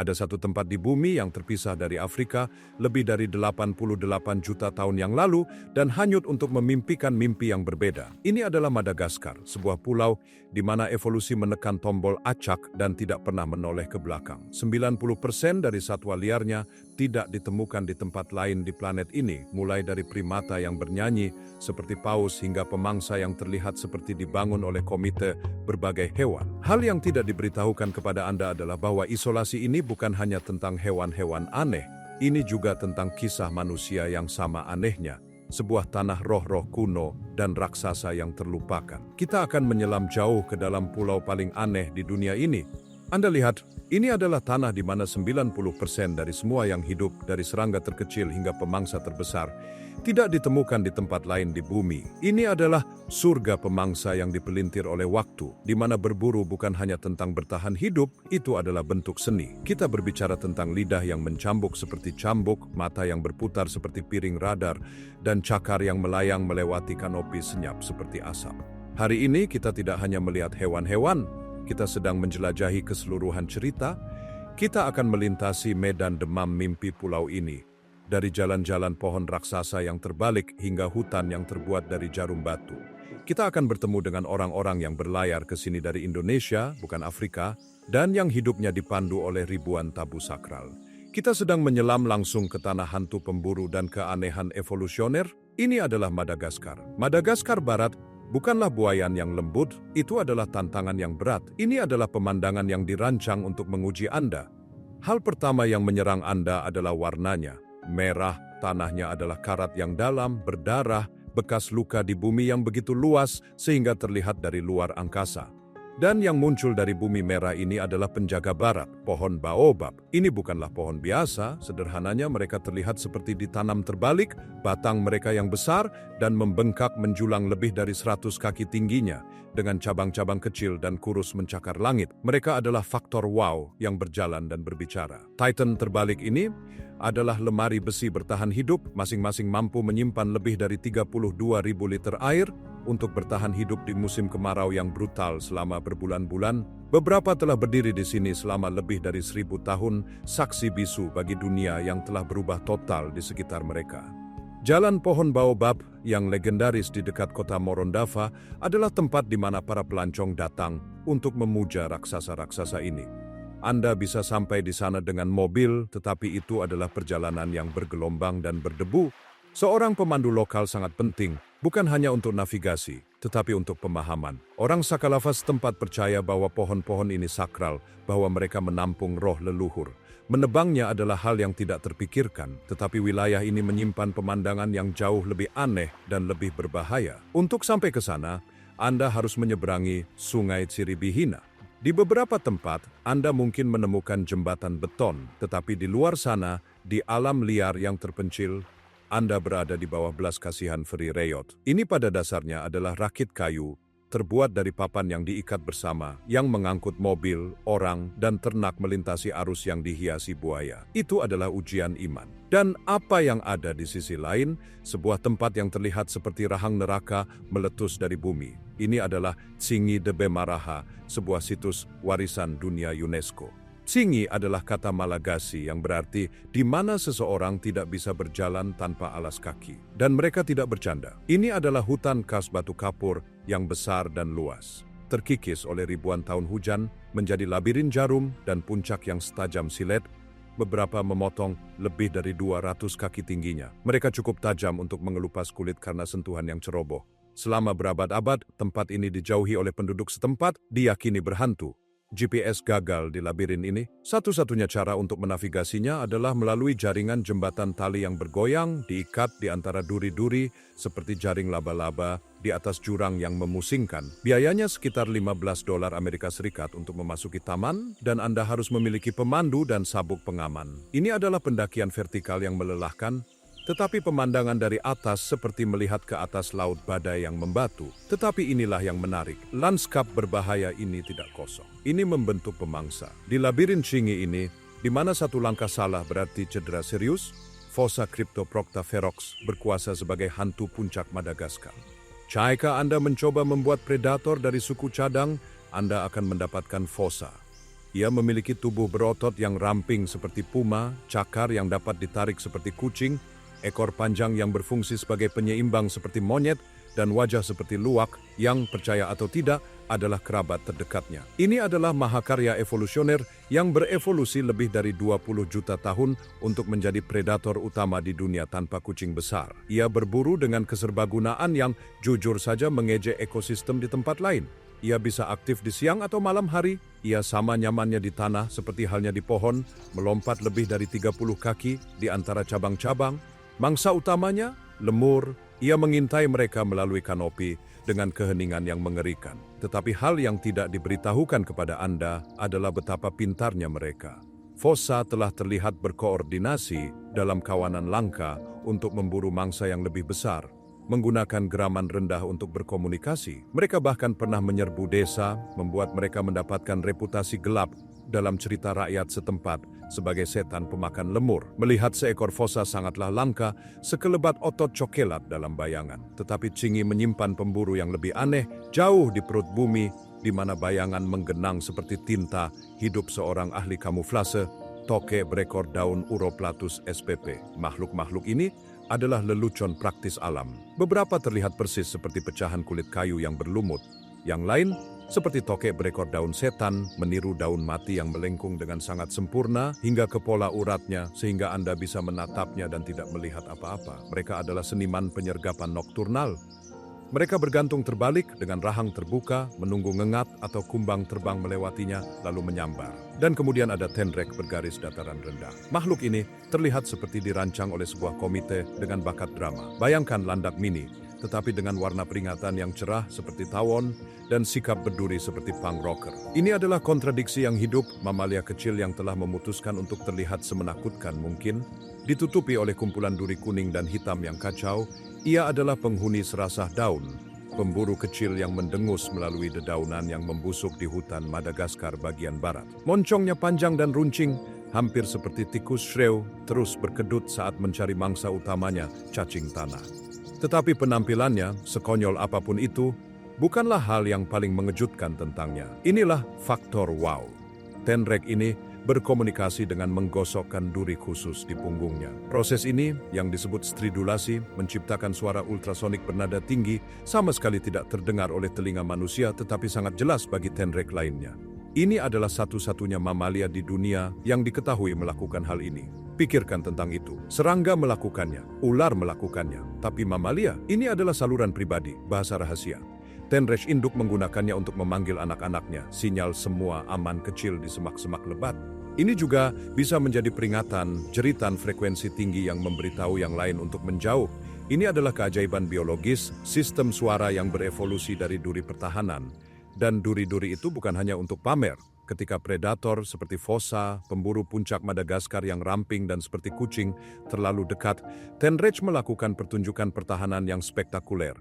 Ada satu tempat di bumi yang terpisah dari Afrika lebih dari 88 juta tahun yang lalu dan hanyut untuk memimpikan mimpi yang berbeda. Ini adalah Madagaskar, sebuah pulau di mana evolusi menekan tombol acak dan tidak pernah menoleh ke belakang. 90% dari satwa liarnya tidak ditemukan di tempat lain di planet ini, mulai dari primata yang bernyanyi seperti paus hingga pemangsa yang terlihat seperti dibangun oleh komite berbagai hewan. Hal yang tidak diberitahukan kepada Anda adalah bahwa isolasi ini bukan hanya tentang hewan-hewan aneh, ini juga tentang kisah manusia yang sama anehnya, sebuah tanah roh-roh kuno dan raksasa yang terlupakan. Kita akan menyelam jauh ke dalam pulau paling aneh di dunia ini. Anda lihat, ini adalah tanah di mana 90% dari semua yang hidup, dari serangga terkecil hingga pemangsa terbesar, tidak ditemukan di tempat lain di bumi. Ini adalah surga pemangsa yang dipelintir oleh waktu, di mana berburu bukan hanya tentang bertahan hidup, itu adalah bentuk seni. Kita berbicara tentang lidah yang mencambuk seperti cambuk, mata yang berputar seperti piring radar, dan cakar yang melayang melewati kanopi senyap seperti asap. Hari ini kita tidak hanya melihat hewan-hewan, kita sedang menjelajahi keseluruhan cerita. Kita akan melintasi medan demam mimpi pulau ini, dari jalan-jalan pohon raksasa yang terbalik hingga hutan yang terbuat dari jarum batu. Kita akan bertemu dengan orang-orang yang berlayar ke sini dari Indonesia, bukan Afrika, dan yang hidupnya dipandu oleh ribuan tabu sakral. Kita sedang menyelam langsung ke tanah hantu pemburu dan keanehan evolusioner. Ini adalah Madagaskar. Madagaskar Barat bukanlah buayan yang lembut, itu adalah tantangan yang berat. Ini adalah pemandangan yang dirancang untuk menguji Anda. Hal pertama yang menyerang Anda adalah warnanya. Merah, tanahnya adalah karat yang dalam, berdarah, bekas luka di bumi yang begitu luas sehingga terlihat dari luar angkasa. Dan yang muncul dari bumi merah ini adalah penjaga barat, pohon baobab. Ini bukanlah pohon biasa, sederhananya mereka terlihat seperti ditanam terbalik, batang mereka yang besar dan membengkak menjulang lebih dari 100 kaki tingginya, dengan cabang-cabang kecil dan kurus mencakar langit. Mereka adalah faktor wow yang berjalan dan berbicara. Titan terbalik ini adalah lemari besi bertahan hidup, masing-masing mampu menyimpan lebih dari 32.000 liter air, untuk bertahan hidup di musim kemarau yang brutal selama berbulan-bulan. Beberapa telah berdiri di sini selama lebih dari 1000 tahun, saksi bisu bagi dunia yang telah berubah total di sekitar mereka. Jalan pohon baobab yang legendaris di dekat kota Morondava adalah tempat di mana para pelancong datang untuk memuja raksasa-raksasa ini. Anda bisa sampai di sana dengan mobil, tetapi itu adalah perjalanan yang bergelombang dan berdebu. Seorang pemandu lokal sangat penting, bukan hanya untuk navigasi, tetapi untuk pemahaman. Orang Sakalafa setempat percaya bahwa pohon-pohon ini sakral, bahwa mereka menampung roh leluhur. Menebangnya adalah hal yang tidak terpikirkan, tetapi wilayah ini menyimpan pemandangan yang jauh lebih aneh dan lebih berbahaya. Untuk sampai ke sana, Anda harus menyeberangi Sungai Tsiribihina. Di beberapa tempat, Anda mungkin menemukan jembatan beton, tetapi di luar sana, di alam liar yang terpencil, Anda berada di bawah belas kasihan Free Riot. Ini pada dasarnya adalah rakit kayu, terbuat dari papan yang diikat bersama, yang mengangkut mobil, orang, dan ternak melintasi arus yang dihiasi buaya. Itu adalah ujian iman. Dan apa yang ada di sisi lain, sebuah tempat yang terlihat seperti rahang neraka meletus dari bumi. Ini adalah Tsingy de Bemaraha, sebuah situs warisan dunia UNESCO. Tsingy adalah kata Malagasy yang berarti di mana seseorang tidak bisa berjalan tanpa alas kaki. Dan mereka tidak bercanda. Ini adalah hutan khas batu kapur yang besar dan luas. Terkikis oleh ribuan tahun hujan, menjadi labirin jarum dan puncak yang setajam silet, beberapa memotong lebih dari 200 kaki tingginya. Mereka cukup tajam untuk mengelupas kulit karena sentuhan yang ceroboh. Selama berabad-abad, tempat ini dijauhi oleh penduduk setempat, diyakini berhantu. GPS gagal di labirin ini. Satu-satunya cara untuk menavigasinya adalah melalui jaringan jembatan tali yang bergoyang, diikat di antara duri-duri seperti jaring laba-laba di atas jurang yang memusingkan. Biayanya sekitar $15 Amerika Serikat untuk memasuki taman, dan Anda harus memiliki pemandu dan sabuk pengaman. Ini adalah pendakian vertikal yang melelahkan, tetapi pemandangan dari atas seperti melihat ke atas laut badai yang membatu. Tetapi inilah yang menarik, lanskap berbahaya ini tidak kosong. Ini membentuk pemangsa. Di labirin Tsingy ini, di mana satu langkah salah berarti cedera serius, Fossa Cryptoprocta ferox berkuasa sebagai hantu puncak Madagaskar. Jika Anda mencoba membuat predator dari suku cadang, Anda akan mendapatkan Fossa. Ia memiliki tubuh berotot yang ramping seperti puma, cakar yang dapat ditarik seperti kucing, ekor panjang yang berfungsi sebagai penyeimbang seperti monyet, dan wajah seperti luwak yang, percaya atau tidak, adalah kerabat terdekatnya. Ini adalah mahakarya evolusioner yang berevolusi lebih dari 20 juta tahun untuk menjadi predator utama di dunia tanpa kucing besar. Ia berburu dengan keserbagunaan yang jujur saja mengejek ekosistem di tempat lain. Ia bisa aktif di siang atau malam hari. Ia sama nyamannya di tanah seperti halnya di pohon, melompat lebih dari 30 kaki di antara cabang-cabang. Mangsa utamanya, lemur. Ia mengintai mereka melalui kanopi dengan keheningan yang mengerikan. Tetapi hal yang tidak diberitahukan kepada Anda adalah betapa pintarnya mereka. Fossa telah terlihat berkoordinasi dalam kawanan langka untuk memburu mangsa yang lebih besar, menggunakan geraman rendah untuk berkomunikasi. Mereka bahkan pernah menyerbu desa, membuat mereka mendapatkan reputasi gelap dalam cerita rakyat setempat sebagai setan pemakan lemur. Melihat seekor fossa sangatlah langka, sekelebat otot cokelat dalam bayangan. Tetapi Chingy menyimpan pemburu yang lebih aneh, jauh di perut bumi, di mana bayangan menggenang seperti tinta, hidup seorang ahli kamuflase, toke berekor daun Uroplatus spp. Makhluk-makhluk ini adalah lelucon praktis alam. Beberapa terlihat persis seperti pecahan kulit kayu yang berlumut. Yang lain, seperti tokek berekor daun setan, meniru daun mati yang melengkung dengan sangat sempurna hingga ke pola uratnya sehingga Anda bisa menatapnya dan tidak melihat apa-apa. Mereka adalah seniman penyergapan nokturnal. Mereka bergantung terbalik dengan rahang terbuka, menunggu ngengat atau kumbang terbang melewatinya lalu menyambar. Dan kemudian ada tenrek bergaris dataran rendah. Makhluk ini terlihat seperti dirancang oleh sebuah komite dengan bakat drama. Bayangkan landak mini, tetapi dengan warna peringatan yang cerah seperti tawon dan sikap berduri seperti punk rocker. Ini adalah kontradiksi yang hidup, mamalia kecil yang telah memutuskan untuk terlihat semenakutkan mungkin, ditutupi oleh kumpulan duri kuning dan hitam yang kacau. Ia adalah penghuni serasah daun, pemburu kecil yang mendengus melalui dedaunan yang membusuk di hutan Madagaskar bagian barat. Moncongnya panjang dan runcing, hampir seperti tikus shrew, terus berkedut saat mencari mangsa utamanya, cacing tanah. Tetapi penampilannya, sekonyol apapun itu, bukanlah hal yang paling mengejutkan tentangnya. Inilah faktor wow. Tenrek ini berkomunikasi dengan menggosokkan duri khusus di punggungnya. Proses ini, yang disebut stridulasi, menciptakan suara ultrasonik bernada tinggi, sama sekali tidak terdengar oleh telinga manusia tetapi sangat jelas bagi tenrek lainnya. Ini adalah satu-satunya mamalia di dunia yang diketahui melakukan hal ini. Pikirkan tentang itu. Serangga melakukannya, ular melakukannya, tapi mamalia, ini adalah saluran pribadi, bahasa rahasia. Tenrek induk menggunakannya untuk memanggil anak-anaknya, sinyal semua aman kecil di semak-semak lebat. Ini juga bisa menjadi peringatan, jeritan frekuensi tinggi yang memberitahu yang lain untuk menjauh. Ini adalah keajaiban biologis, sistem suara yang berevolusi dari duri pertahanan. Dan duri-duri itu bukan hanya untuk pamer. Ketika predator seperti fossa, pemburu puncak Madagaskar yang ramping dan seperti kucing, terlalu dekat, Tenrek melakukan pertunjukan pertahanan yang spektakuler.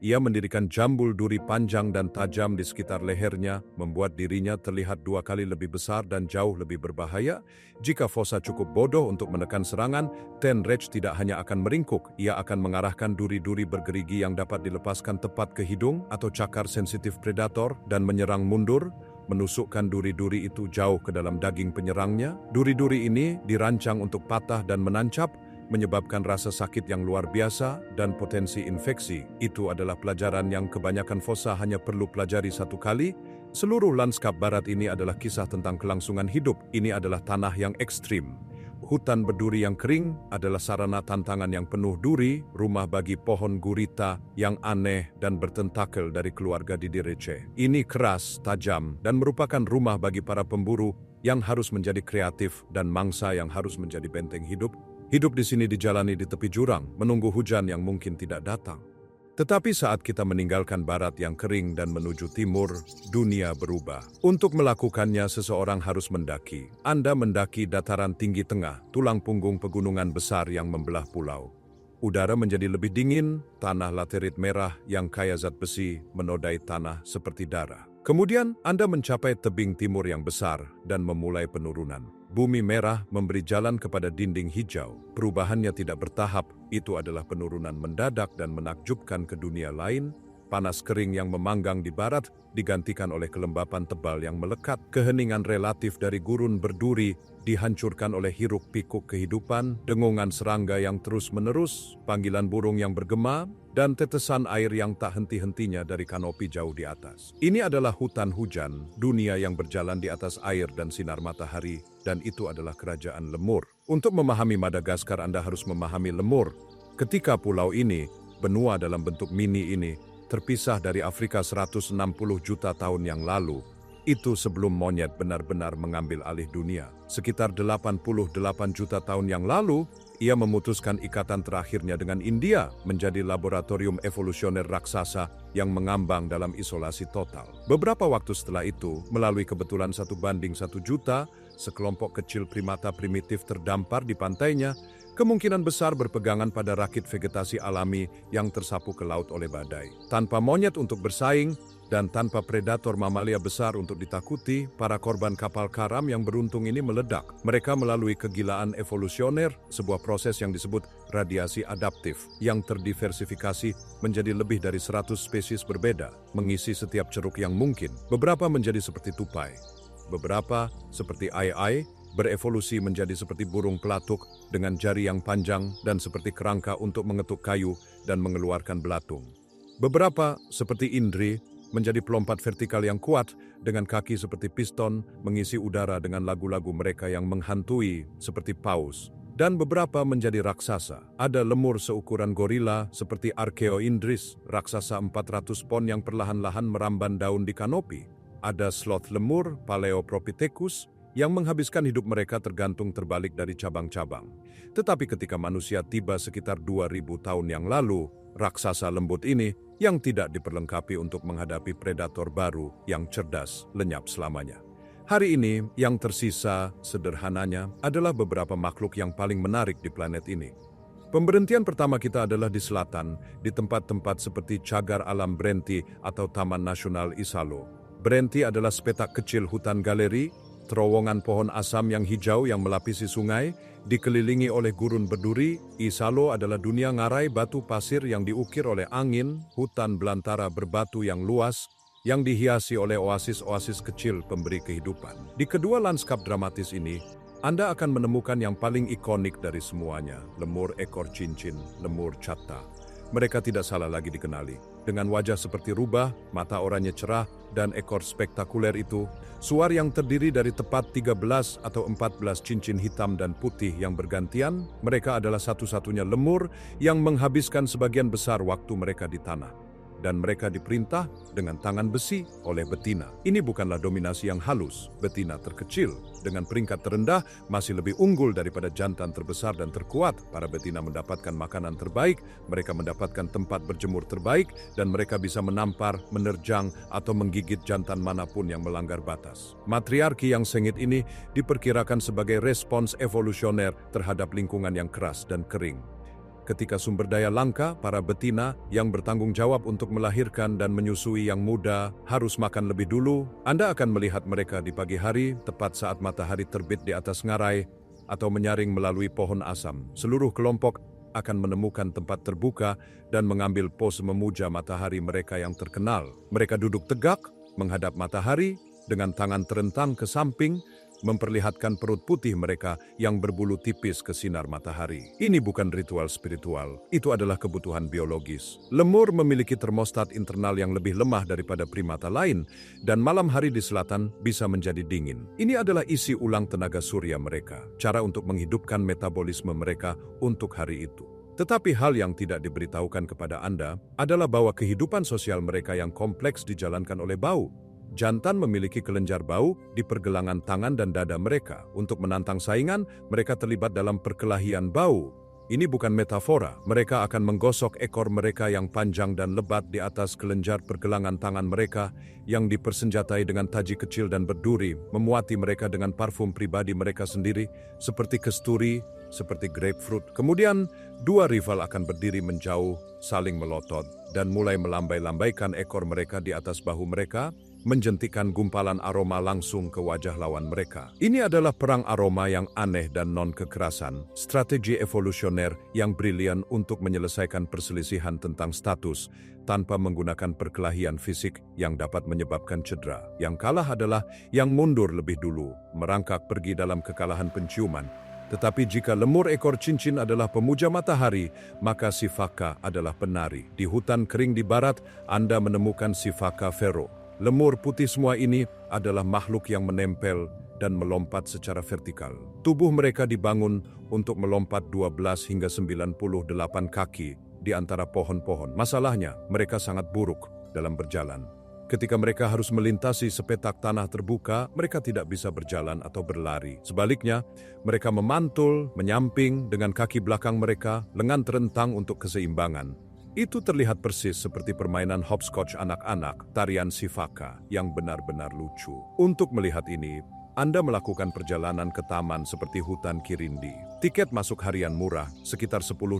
Ia mendirikan jambul duri panjang dan tajam di sekitar lehernya, membuat dirinya terlihat 2 kali lebih besar dan jauh lebih berbahaya. Jika fossa cukup bodoh untuk menekan serangan, Tenrek tidak hanya akan meringkuk, ia akan mengarahkan duri-duri bergerigi yang dapat dilepaskan tepat ke hidung atau cakar sensitif predator dan menyerang mundur, menusukkan duri-duri itu jauh ke dalam daging penyerangnya. Duri-duri ini dirancang untuk patah dan menancap, menyebabkan rasa sakit yang luar biasa dan potensi infeksi. Itu adalah pelajaran yang kebanyakan fossa hanya perlu pelajari 1 kali. Seluruh lanskap barat ini adalah kisah tentang kelangsungan hidup. Ini adalah tanah yang ekstrim. Hutan berduri yang kering adalah sarana tantangan yang penuh duri, rumah bagi pohon gurita yang aneh dan bertentakel dari keluarga Didirece. Ini keras, tajam, dan merupakan rumah bagi para pemburu yang harus menjadi kreatif dan mangsa yang harus menjadi benteng hidup. Hidup di sini dijalani di tepi jurang, menunggu hujan yang mungkin tidak datang. Tetapi saat kita meninggalkan barat yang kering dan menuju timur, dunia berubah. Untuk melakukannya, seseorang harus mendaki. Anda mendaki dataran tinggi tengah, tulang punggung pegunungan besar yang membelah pulau. Udara menjadi lebih dingin, tanah laterit merah yang kaya zat besi menodai tanah seperti darah. Kemudian Anda mencapai tebing timur yang besar dan memulai penurunan. Bumi merah memberi jalan kepada dinding hijau. Perubahannya tidak bertahap, itu adalah penurunan mendadak dan menakjubkan ke dunia lain. panas kering yang memanggang di barat digantikan oleh kelembapan tebal yang melekat. Keheningan relatif dari gurun berduri dihancurkan oleh hiruk-pikuk kehidupan, dengungan serangga yang terus-menerus, panggilan burung yang bergema, dan tetesan air yang tak henti-hentinya dari kanopi jauh di atas. Ini adalah hutan hujan, dunia yang berjalan di atas air dan sinar matahari, dan itu adalah kerajaan lemur. Untuk memahami Madagaskar, Anda harus memahami lemur. Ketika pulau ini, benua dalam bentuk mini ini, terpisah dari Afrika 160 juta tahun yang lalu, itu sebelum monyet benar-benar mengambil alih dunia. Sekitar 88 juta tahun yang lalu, ia memutuskan ikatan terakhirnya dengan India menjadi laboratorium evolusioner raksasa yang mengambang dalam isolasi total. Beberapa waktu setelah itu, melalui kebetulan 1:1 juta, sekelompok kecil primata primitif terdampar di pantainya, kemungkinan besar berpegangan pada rakit vegetasi alami yang tersapu ke laut oleh badai. Tanpa monyet untuk bersaing, dan tanpa predator mamalia besar untuk ditakuti, para korban kapal karam yang beruntung ini meledak. Mereka melalui kegilaan evolusioner, sebuah proses yang disebut radiasi adaptif, yang terdiversifikasi menjadi lebih dari 100 spesies berbeda, mengisi setiap ceruk yang mungkin. Beberapa menjadi seperti tupai, beberapa seperti ai-ai, berevolusi menjadi seperti burung pelatuk dengan jari yang panjang dan seperti kerangka untuk mengetuk kayu dan mengeluarkan belatung. Beberapa seperti indri menjadi pelompat vertikal yang kuat dengan kaki seperti piston mengisi udara dengan lagu-lagu mereka yang menghantui seperti paus. Dan beberapa menjadi raksasa. Ada lemur seukuran gorila seperti Archaeoindris, raksasa 400 pon yang perlahan-lahan meramban daun di kanopi. Ada sloth lemur, Paleopropithecus, yang menghabiskan hidup mereka tergantung terbalik dari cabang-cabang. Tetapi ketika manusia tiba sekitar 2000 tahun yang lalu, raksasa lembut ini yang tidak diperlengkapi untuk menghadapi predator baru yang cerdas lenyap selamanya. Hari ini yang tersisa sederhananya adalah beberapa makhluk yang paling menarik di planet ini. Pemberhentian pertama kita adalah di selatan, di tempat-tempat seperti Cagar Alam Brenti atau Taman Nasional Isalo. Brenti adalah sepetak kecil hutan galeri, terowongan pohon asam yang hijau yang melapisi sungai, dikelilingi oleh gurun berduri. Isalo adalah dunia ngarai batu pasir yang diukir oleh angin, hutan belantara berbatu yang luas, yang dihiasi oleh oasis-oasis kecil pemberi kehidupan. Di kedua lanskap dramatis ini, Anda akan menemukan yang paling ikonik dari semuanya, lemur ekor cincin, lemur chatta. Mereka tidak salah lagi dikenali. Dengan wajah seperti rubah, mata oranye cerah, dan ekor spektakuler itu, suar yang terdiri dari tepat 13 atau 14 cincin hitam dan putih yang bergantian, mereka adalah satu-satunya lemur yang menghabiskan sebagian besar waktu mereka di tanah. Dan mereka diperintah dengan tangan besi oleh betina. Ini bukanlah dominasi yang halus. Betina terkecil dengan peringkat terendah masih lebih unggul daripada jantan terbesar dan terkuat. Para betina mendapatkan makanan terbaik, mereka mendapatkan tempat berjemur terbaik, dan mereka bisa menampar, menerjang, atau menggigit jantan manapun yang melanggar batas. Matriarki yang sengit ini diperkirakan sebagai respons evolusioner terhadap lingkungan yang keras dan kering. Ketika sumber daya langka, para betina yang bertanggung jawab untuk melahirkan dan menyusui yang muda harus makan lebih dulu. Anda akan melihat mereka di pagi hari, tepat saat matahari terbit di atas ngarai, atau menyaring melalui pohon asam. Seluruh kelompok akan menemukan tempat terbuka dan mengambil pose memuja matahari mereka yang terkenal. Mereka duduk tegak, menghadap matahari, dengan tangan terentang ke samping, memperlihatkan perut putih mereka yang berbulu tipis ke sinar matahari. Ini bukan ritual spiritual, itu adalah kebutuhan biologis. Lemur memiliki termostat internal yang lebih lemah daripada primata lain, dan malam hari di selatan bisa menjadi dingin. Ini adalah isi ulang tenaga surya mereka, cara untuk menghidupkan metabolisme mereka untuk hari itu. Tetapi hal yang tidak diberitahukan kepada Anda adalah bahwa kehidupan sosial mereka yang kompleks dijalankan oleh bau. Jantan memiliki kelenjar bau di pergelangan tangan dan dada mereka. Untuk menantang saingan, mereka terlibat dalam perkelahian bau. Ini bukan metafora. Mereka akan menggosok ekor mereka yang panjang dan lebat di atas kelenjar pergelangan tangan mereka yang dipersenjatai dengan taji kecil dan berduri, memuati mereka dengan parfum pribadi mereka sendiri, seperti kesturi, seperti grapefruit. Kemudian, dua rival akan berdiri menjauh, saling melotot, dan mulai melambai-lambaikan ekor mereka di atas bahu mereka, menjentikan gumpalan aroma langsung ke wajah lawan mereka. Ini adalah perang aroma yang aneh dan non-kekerasan, strategi evolusioner yang brilian untuk menyelesaikan perselisihan tentang status tanpa menggunakan perkelahian fisik yang dapat menyebabkan cedera. Yang kalah adalah yang mundur lebih dulu, merangkak pergi dalam kekalahan penciuman. Tetapi jika lemur ekor cincin adalah pemuja matahari, maka Sifaka adalah penari. Di hutan kering di barat, Anda menemukan Sifaka Fero. Lemur putih semua ini adalah makhluk yang menempel dan melompat secara vertikal. Tubuh mereka dibangun untuk melompat 12 hingga 98 kaki di antara pohon-pohon. Masalahnya, mereka sangat buruk dalam berjalan. Ketika mereka harus melintasi sepetak tanah terbuka, mereka tidak bisa berjalan atau berlari. Sebaliknya, mereka memantul, menyamping dengan kaki belakang mereka, lengan terentang untuk keseimbangan. Itu terlihat persis seperti permainan hopscotch anak-anak, tarian Sifaka, yang benar-benar lucu. Untuk melihat ini, Anda melakukan perjalanan ke taman seperti hutan Kirindi. Tiket masuk harian murah, sekitar $10,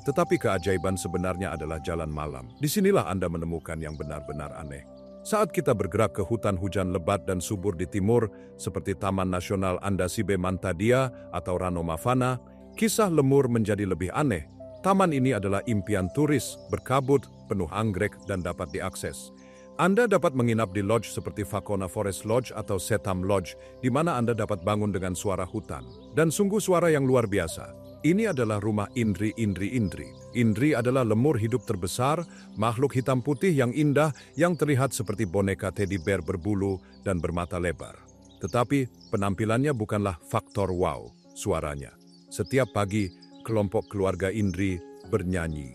tetapi keajaiban sebenarnya adalah jalan malam. Disinilah Anda menemukan yang benar-benar aneh. Saat kita bergerak ke hutan hujan lebat dan subur di timur, seperti Taman Nasional Andasibe Mantadia atau Ranomafana, kisah lemur menjadi lebih aneh. Taman ini adalah impian turis, berkabut, penuh anggrek, dan dapat diakses. Anda dapat menginap di lodge seperti Fakona Forest Lodge atau Setam Lodge, di mana Anda dapat bangun dengan suara hutan. Dan sungguh suara yang luar biasa. Ini adalah rumah Indri. Indri adalah lemur hidup terbesar, makhluk hitam putih yang indah yang terlihat seperti boneka teddy bear berbulu dan bermata lebar. Tetapi penampilannya bukanlah faktor wow, suaranya. Setiap pagi, kelompok keluarga Indri bernyanyi.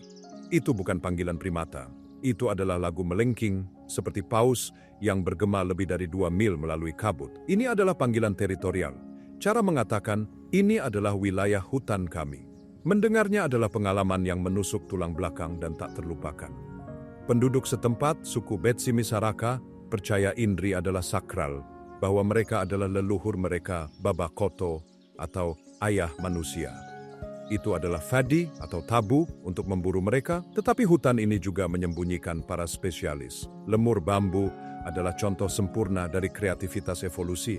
Itu bukan panggilan primata. Itu adalah lagu melengking, seperti paus yang bergema lebih dari 2 mil melalui kabut. Ini adalah panggilan teritorial. Cara mengatakan, ini adalah wilayah hutan kami. Mendengarnya adalah pengalaman yang menusuk tulang belakang dan tak terlupakan. Penduduk setempat, suku Betsi Misaraka, percaya Indri adalah sakral, bahwa mereka adalah leluhur mereka, Baba Koto, atau ayah manusia. Itu adalah fadi atau tabu untuk memburu mereka, tetapi hutan ini juga menyembunyikan para spesialis. Lemur bambu adalah contoh sempurna dari kreativitas evolusi.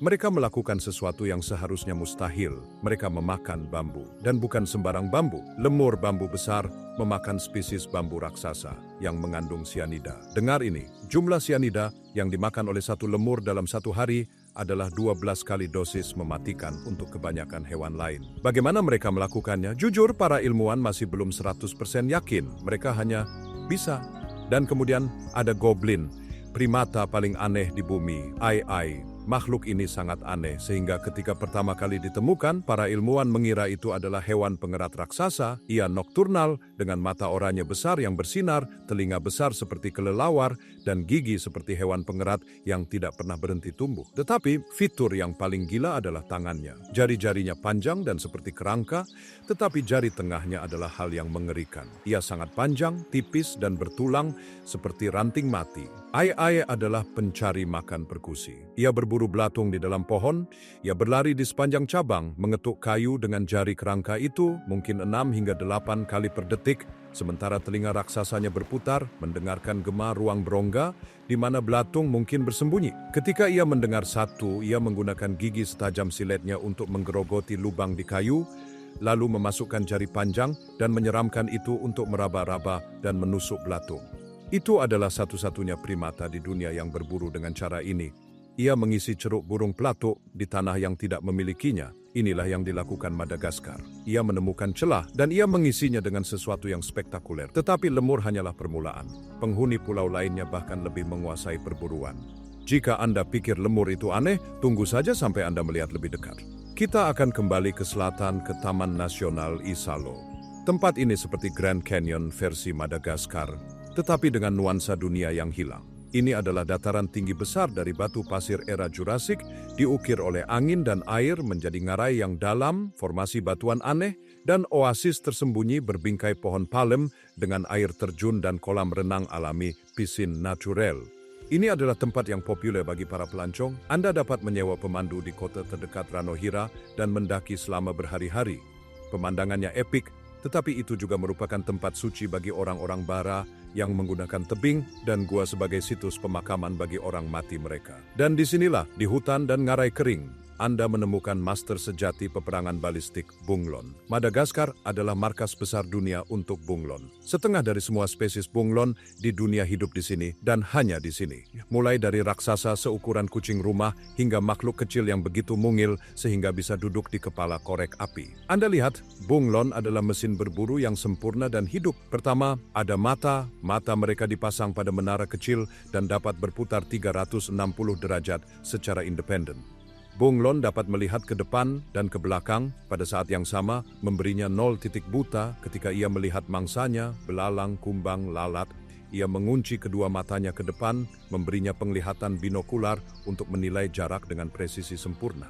Mereka melakukan sesuatu yang seharusnya mustahil. Mereka memakan bambu. Dan bukan sembarang bambu. Lemur bambu besar memakan spesies bambu raksasa yang mengandung sianida. Dengar ini, jumlah sianida yang dimakan oleh satu lemur dalam satu hari adalah 12 kali dosis mematikan untuk kebanyakan hewan lain. Bagaimana mereka melakukannya? Jujur, para ilmuwan masih belum 100% yakin. Mereka hanya bisa. Dan kemudian ada goblin, primata paling aneh di bumi, Ai. Makhluk ini sangat aneh sehingga ketika pertama kali ditemukan, para ilmuwan mengira itu adalah hewan pengerat raksasa. Ia nokturnal dengan mata oranye besar yang bersinar, telinga besar seperti kelelawar, dan gigi seperti hewan pengerat yang tidak pernah berhenti tumbuh. Tetapi fitur yang paling gila adalah tangannya. Jari-jarinya panjang dan seperti kerangka, tetapi jari tengahnya adalah hal yang mengerikan. Ia sangat panjang, tipis, dan bertulang seperti ranting mati. Ai adalah pencari makan perkusi. Ia berburu belatung di dalam pohon, ia berlari di sepanjang cabang, mengetuk kayu dengan jari kerangka itu mungkin 6 hingga 8 kali per detik, sementara telinga raksasanya berputar, mendengarkan gema ruang berongga, di mana belatung mungkin bersembunyi. Ketika ia mendengar satu, ia menggunakan gigi setajam siletnya untuk menggerogoti lubang di kayu, lalu memasukkan jari panjang dan menyeramkan itu untuk meraba-raba dan menusuk belatung. Itu adalah satu-satunya primata di dunia yang berburu dengan cara ini. Ia mengisi ceruk burung pelatuk di tanah yang tidak memilikinya. Inilah yang dilakukan Madagaskar. Ia menemukan celah dan ia mengisinya dengan sesuatu yang spektakuler. Tetapi lemur hanyalah permulaan. Penghuni pulau lainnya bahkan lebih menguasai perburuan. Jika Anda pikir lemur itu aneh, tunggu saja sampai Anda melihat lebih dekat. Kita akan kembali ke selatan ke Taman Nasional Isalo. Tempat ini seperti Grand Canyon versi Madagaskar, tetapi dengan nuansa dunia yang hilang. Ini adalah dataran tinggi besar dari batu pasir era Jurassik, diukir oleh angin dan air menjadi ngarai yang dalam, formasi batuan aneh, dan oasis tersembunyi berbingkai pohon palem dengan air terjun dan kolam renang alami piscine naturel. Ini adalah tempat yang populer bagi para pelancong. Anda dapat menyewa pemandu di kota terdekat Ranohira dan mendaki selama berhari-hari. Pemandangannya epik, tetapi itu juga merupakan tempat suci bagi orang-orang bara yang menggunakan tebing dan gua sebagai situs pemakaman bagi orang mati mereka. Dan disinilah, di hutan dan ngarai kering, Anda menemukan master sejati peperangan balistik bunglon. Madagaskar adalah markas besar dunia untuk bunglon. Setengah dari semua spesies bunglon di dunia hidup di sini dan hanya di sini. Mulai dari raksasa seukuran kucing rumah hingga makhluk kecil yang begitu mungil sehingga bisa duduk di kepala korek api. Anda lihat, bunglon adalah mesin berburu yang sempurna dan hidup. Pertama, ada mata. Mata mereka dipasang pada menara kecil dan dapat berputar 360 derajat secara independen. Bunglon dapat melihat ke depan dan ke belakang pada saat yang sama, memberinya 0 titik buta ketika ia melihat mangsanya, belalang, kumbang, lalat. Ia mengunci kedua matanya ke depan, memberinya penglihatan binokular untuk menilai jarak dengan presisi sempurna.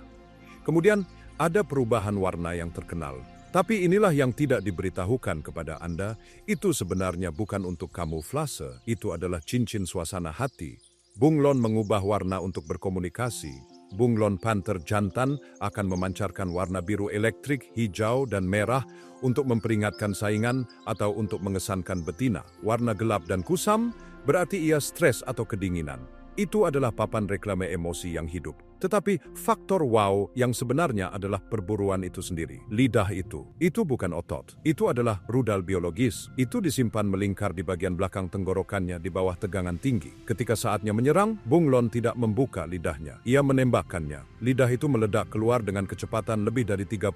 Kemudian, ada perubahan warna yang terkenal. Tapi inilah yang tidak diberitahukan kepada Anda, itu sebenarnya bukan untuk kamuflase, itu adalah cincin suasana hati. Bunglon mengubah warna untuk berkomunikasi. Bunglon panther jantan akan memancarkan warna biru elektrik, hijau, dan merah untuk memperingatkan saingan atau untuk mengesankan betina. Warna gelap dan kusam berarti ia stres atau kedinginan. Itu adalah papan reklame emosi yang hidup. Tetapi faktor wow yang sebenarnya adalah perburuan itu sendiri. Lidah itu bukan otot. Itu adalah rudal biologis. Itu disimpan melingkar di bagian belakang tenggorokannya di bawah tegangan tinggi. Ketika saatnya menyerang, bunglon tidak membuka lidahnya. Ia menembakkannya. Lidah itu meledak keluar dengan kecepatan lebih dari 35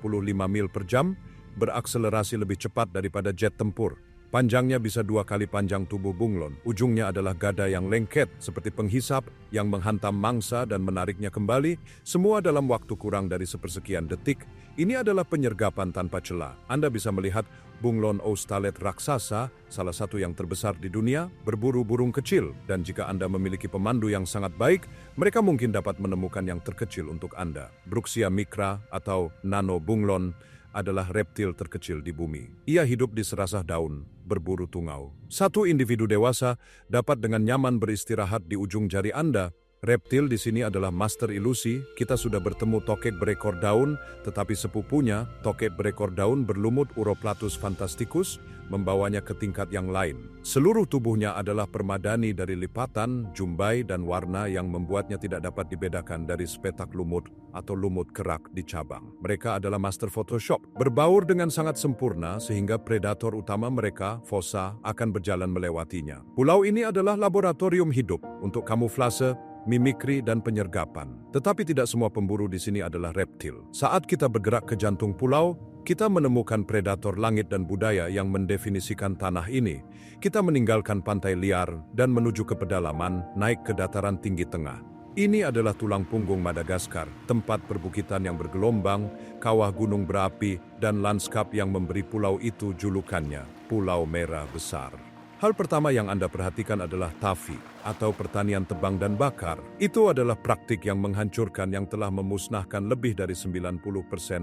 mil per jam, berakselerasi lebih cepat daripada jet tempur. Panjangnya bisa 2 kali panjang tubuh bunglon. Ujungnya adalah gada yang lengket seperti penghisap yang menghantam mangsa dan menariknya kembali, semua dalam waktu kurang dari sepersekian detik. Ini adalah penyergapan tanpa celah. Anda bisa melihat bunglon australet raksasa, salah satu yang terbesar di dunia, berburu burung kecil. Dan jika Anda memiliki pemandu yang sangat baik, mereka mungkin dapat menemukan yang terkecil untuk Anda. Bruxia micra atau nano bunglon adalah reptil terkecil di bumi. Ia hidup di serasah daun, berburu tungau. Satu individu dewasa dapat dengan nyaman beristirahat di ujung jari Anda. Reptil di sini adalah master ilusi. Kita sudah bertemu tokek berekor daun, tetapi sepupunya, tokek berekor daun berlumut Uroplatus fantasticus, membawanya ke tingkat yang lain. Seluruh tubuhnya adalah permadani dari lipatan, jumbai, dan warna yang membuatnya tidak dapat dibedakan dari spetak lumut atau lumut kerak di cabang. Mereka adalah master Photoshop, berbaur dengan sangat sempurna sehingga predator utama mereka, fossa, akan berjalan melewatinya. Pulau ini adalah laboratorium hidup untuk kamuflase, mimikri, dan penyergapan. Tetapi tidak semua pemburu di sini adalah reptil. Saat kita bergerak ke jantung pulau, kita menemukan predator langit dan budaya yang mendefinisikan tanah ini. Kita meninggalkan pantai liar dan menuju ke pedalaman, naik ke dataran tinggi tengah. Ini adalah tulang punggung Madagaskar, tempat perbukitan yang bergelombang, kawah gunung berapi, dan lanskap yang memberi pulau itu julukannya, Pulau Merah Besar. Hal pertama yang Anda perhatikan adalah tafi, atau pertanian tebang dan bakar. Itu adalah praktik yang menghancurkan yang telah memusnahkan lebih dari 90%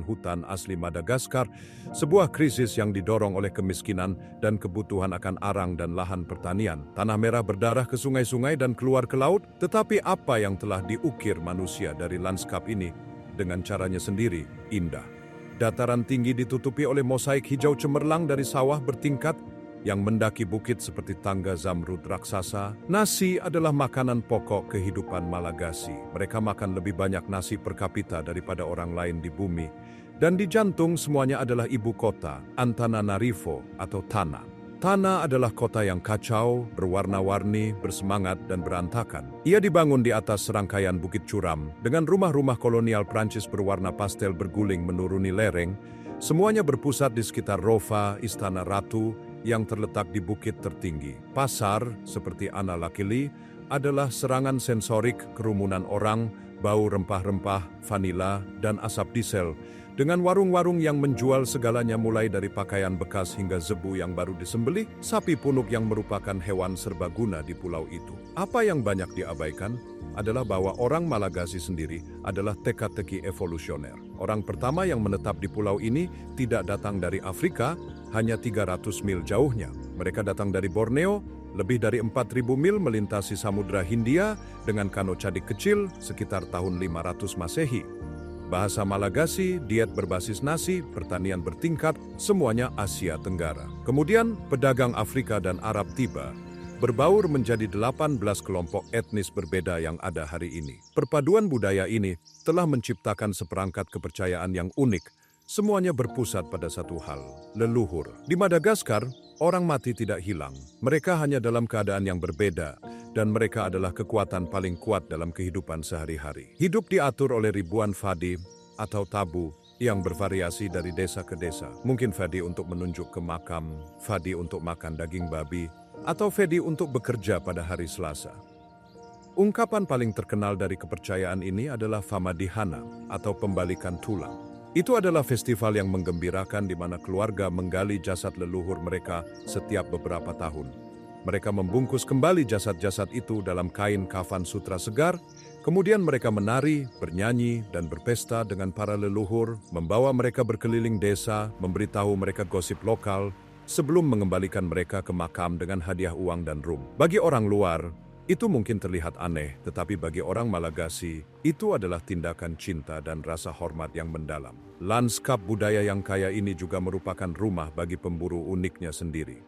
hutan asli Madagaskar, sebuah krisis yang didorong oleh kemiskinan dan kebutuhan akan arang dan lahan pertanian. Tanah merah berdarah ke sungai-sungai dan keluar ke laut, tetapi apa yang telah diukir manusia dari lanskap ini dengan caranya sendiri indah. Dataran tinggi ditutupi oleh mosaik hijau cemerlang dari sawah bertingkat, yang mendaki bukit seperti tangga zamrud raksasa. Nasi adalah makanan pokok kehidupan Malagasy. Mereka makan lebih banyak nasi per kapita daripada orang lain di bumi. Dan di jantung semuanya adalah ibu kota, Antananarivo atau Tana. Tana adalah kota yang kacau, berwarna-warni, bersemangat, dan berantakan. Ia dibangun di atas serangkaian bukit curam, dengan rumah-rumah kolonial Prancis berwarna pastel berguling menuruni lereng. Semuanya berpusat di sekitar Rova, Istana Ratu, yang terletak di bukit tertinggi. Pasar, seperti Analakili, adalah serangan sensorik kerumunan orang, bau rempah-rempah, vanila, dan asap diesel, dengan warung-warung yang menjual segalanya mulai dari pakaian bekas hingga zebu yang baru disembelih, sapi punuk yang merupakan hewan serbaguna di pulau itu. Apa yang banyak diabaikan adalah bahwa orang Malagasy sendiri adalah teka-teki evolusioner. Orang pertama yang menetap di pulau ini tidak datang dari Afrika, hanya 300 mil jauhnya. Mereka datang dari Borneo, lebih dari 4.000 mil melintasi Samudra Hindia dengan kano cadik kecil sekitar tahun 500 Masehi. Bahasa Malagasy, diet berbasis nasi, pertanian bertingkat, semuanya Asia Tenggara. Kemudian pedagang Afrika dan Arab tiba. berbaur menjadi 18 kelompok etnis berbeda yang ada hari ini. Perpaduan budaya ini telah menciptakan seperangkat kepercayaan yang unik. Semuanya berpusat pada satu hal, leluhur. Di Madagaskar, orang mati tidak hilang. Mereka hanya dalam keadaan yang berbeda, dan mereka adalah kekuatan paling kuat dalam kehidupan sehari-hari. Hidup diatur oleh ribuan fadi atau tabu yang bervariasi dari desa ke desa. Mungkin fadi untuk menunjuk ke makam, fadi untuk makan daging babi, atau fadi untuk bekerja pada hari Selasa. Ungkapan paling terkenal dari kepercayaan ini adalah Famadihana atau pembalikan tulang. Itu adalah festival yang menggembirakan di mana keluarga menggali jasad leluhur mereka setiap beberapa tahun. Mereka membungkus kembali jasad-jasad itu dalam kain kafan sutra segar, kemudian mereka menari, bernyanyi, dan berpesta dengan para leluhur, membawa mereka berkeliling desa, memberitahu mereka gosip lokal, sebelum mengembalikan mereka ke makam dengan hadiah uang dan rum. Bagi orang luar, itu mungkin terlihat aneh, tetapi bagi orang Malagasy, itu adalah tindakan cinta dan rasa hormat yang mendalam. Lanskap budaya yang kaya ini juga merupakan rumah bagi pemburu uniknya sendiri.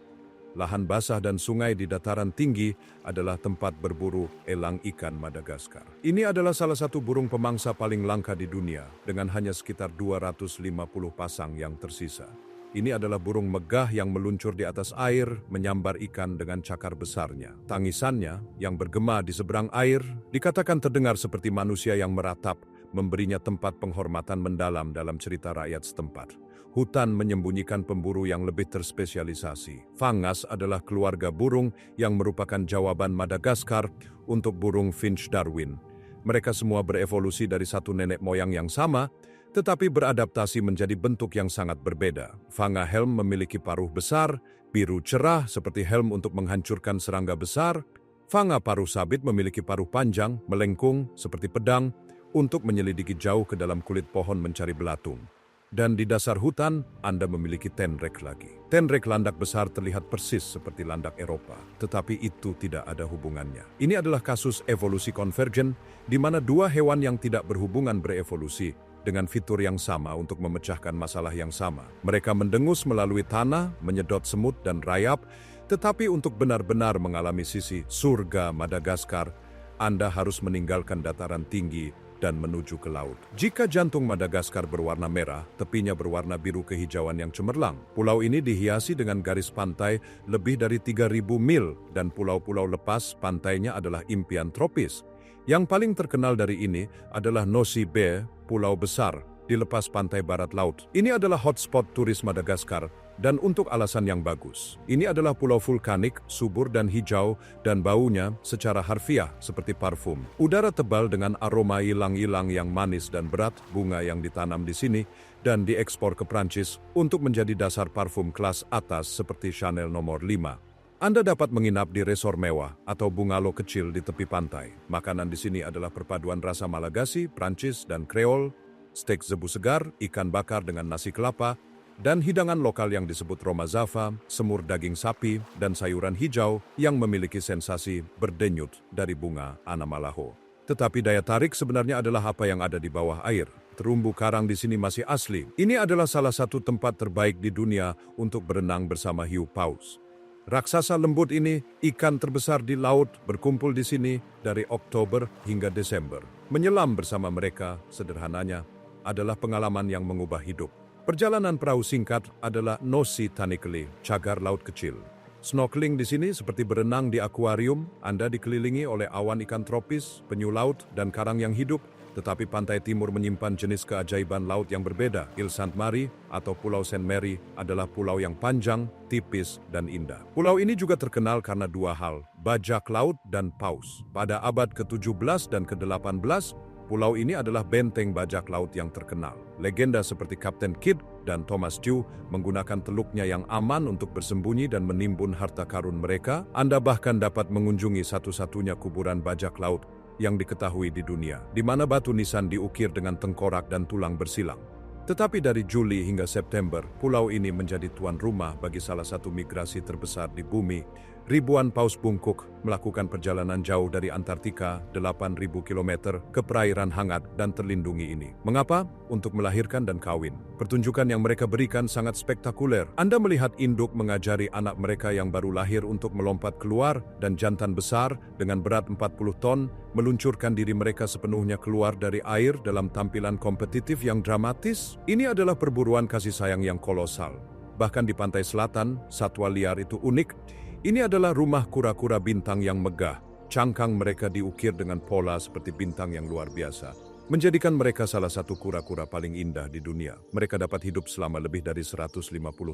Lahan basah dan sungai di dataran tinggi adalah tempat berburu elang ikan Madagaskar. Ini adalah salah satu burung pemangsa paling langka di dunia, dengan hanya sekitar 250 pasang yang tersisa. Ini adalah burung megah yang meluncur di atas air, menyambar ikan dengan cakar besarnya. Tangisannya, yang bergema di seberang air, dikatakan terdengar seperti manusia yang meratap, memberinya tempat penghormatan mendalam dalam cerita rakyat setempat. Hutan menyembunyikan pemburu yang lebih terspesialisasi. Fangas adalah keluarga burung yang merupakan jawaban Madagaskar untuk burung Finch Darwin. Mereka semua berevolusi dari satu nenek moyang yang sama, tetapi beradaptasi menjadi bentuk yang sangat berbeda. Fanga helm memiliki paruh besar, biru cerah seperti helm untuk menghancurkan serangga besar. Fanga paruh sabit memiliki paruh panjang, melengkung seperti pedang, untuk menyelidiki jauh ke dalam kulit pohon mencari belatung. Dan di dasar hutan, Anda memiliki tenrek lagi. Tenrek landak besar terlihat persis seperti landak Eropa, tetapi itu tidak ada hubungannya. Ini adalah kasus evolusi konvergen, di mana dua hewan yang tidak berhubungan berevolusi dengan fitur yang sama untuk memecahkan masalah yang sama. Mereka mendengus melalui tanah, menyedot semut dan rayap, tetapi untuk benar-benar mengalami sisi surga Madagaskar, Anda harus meninggalkan dataran tinggi dan menuju ke laut. Jika jantung Madagaskar berwarna merah, tepinya berwarna biru kehijauan yang cemerlang. Pulau ini dihiasi dengan garis pantai lebih dari 3.000 mil dan pulau-pulau lepas pantainya adalah impian tropis. Yang paling terkenal dari ini adalah Nosy Be, pulau besar di lepas pantai barat laut. Ini adalah hotspot turis Madagaskar dan untuk alasan yang bagus. Ini adalah pulau vulkanik, subur dan hijau, dan baunya secara harfiah seperti parfum. Udara tebal dengan aroma ilang-ilang yang manis dan berat, bunga yang ditanam di sini, dan diekspor ke Prancis untuk menjadi dasar parfum kelas atas seperti Chanel nomor 5. Anda dapat menginap di resor mewah atau bungalow kecil di tepi pantai. Makanan di sini adalah perpaduan rasa Malagasy, Prancis, dan Kreol, steak zebu segar, ikan bakar dengan nasi kelapa, dan hidangan lokal yang disebut romazava, semur daging sapi, dan sayuran hijau yang memiliki sensasi berdenyut dari bunga anamalaho. Tetapi daya tarik sebenarnya adalah apa yang ada di bawah air. Terumbu karang di sini masih asli. Ini adalah salah satu tempat terbaik di dunia untuk berenang bersama hiu paus. Raksasa lembut ini, ikan terbesar di laut, berkumpul di sini dari Oktober hingga Desember. Menyelam bersama mereka, sederhananya, adalah pengalaman yang mengubah hidup. Perjalanan perahu singkat adalah Nosy Tanikeli, cagar laut kecil. Snorkeling di sini seperti berenang di akuarium, Anda dikelilingi oleh awan ikan tropis, penyu laut, dan karang yang hidup, tetapi pantai timur menyimpan jenis keajaiban laut yang berbeda. Île Sainte-Marie atau Pulau Saint Mary adalah pulau yang panjang, tipis, dan indah. Pulau ini juga terkenal karena dua hal, bajak laut dan paus. Pada abad ke-17 dan ke-18, pulau ini adalah benteng bajak laut yang terkenal. Legenda seperti Kapten Kidd dan Thomas Tew menggunakan teluknya yang aman untuk bersembunyi dan menimbun harta karun mereka. Anda bahkan dapat mengunjungi satu-satunya kuburan bajak laut yang diketahui di dunia, di mana batu nisan diukir dengan tengkorak dan tulang bersilang. Tetapi dari Juli hingga September, pulau ini menjadi tuan rumah bagi salah satu migrasi terbesar di bumi, ribuan paus bungkuk melakukan perjalanan jauh dari Antartika 8.000 km ke perairan hangat dan terlindungi ini. Mengapa? Untuk melahirkan dan kawin. Pertunjukan yang mereka berikan sangat spektakuler. Anda melihat induk mengajari anak mereka yang baru lahir untuk melompat keluar dan jantan besar dengan berat 40 ton meluncurkan diri mereka sepenuhnya keluar dari air dalam tampilan kompetitif yang dramatis. Ini adalah perburuan kasih sayang yang kolosal. Bahkan di pantai selatan, satwa liar itu unik. Ini adalah rumah kura-kura bintang yang megah. Cangkang mereka diukir dengan pola seperti bintang yang luar biasa, menjadikan mereka salah satu kura-kura paling indah di dunia. Mereka dapat hidup selama lebih dari 150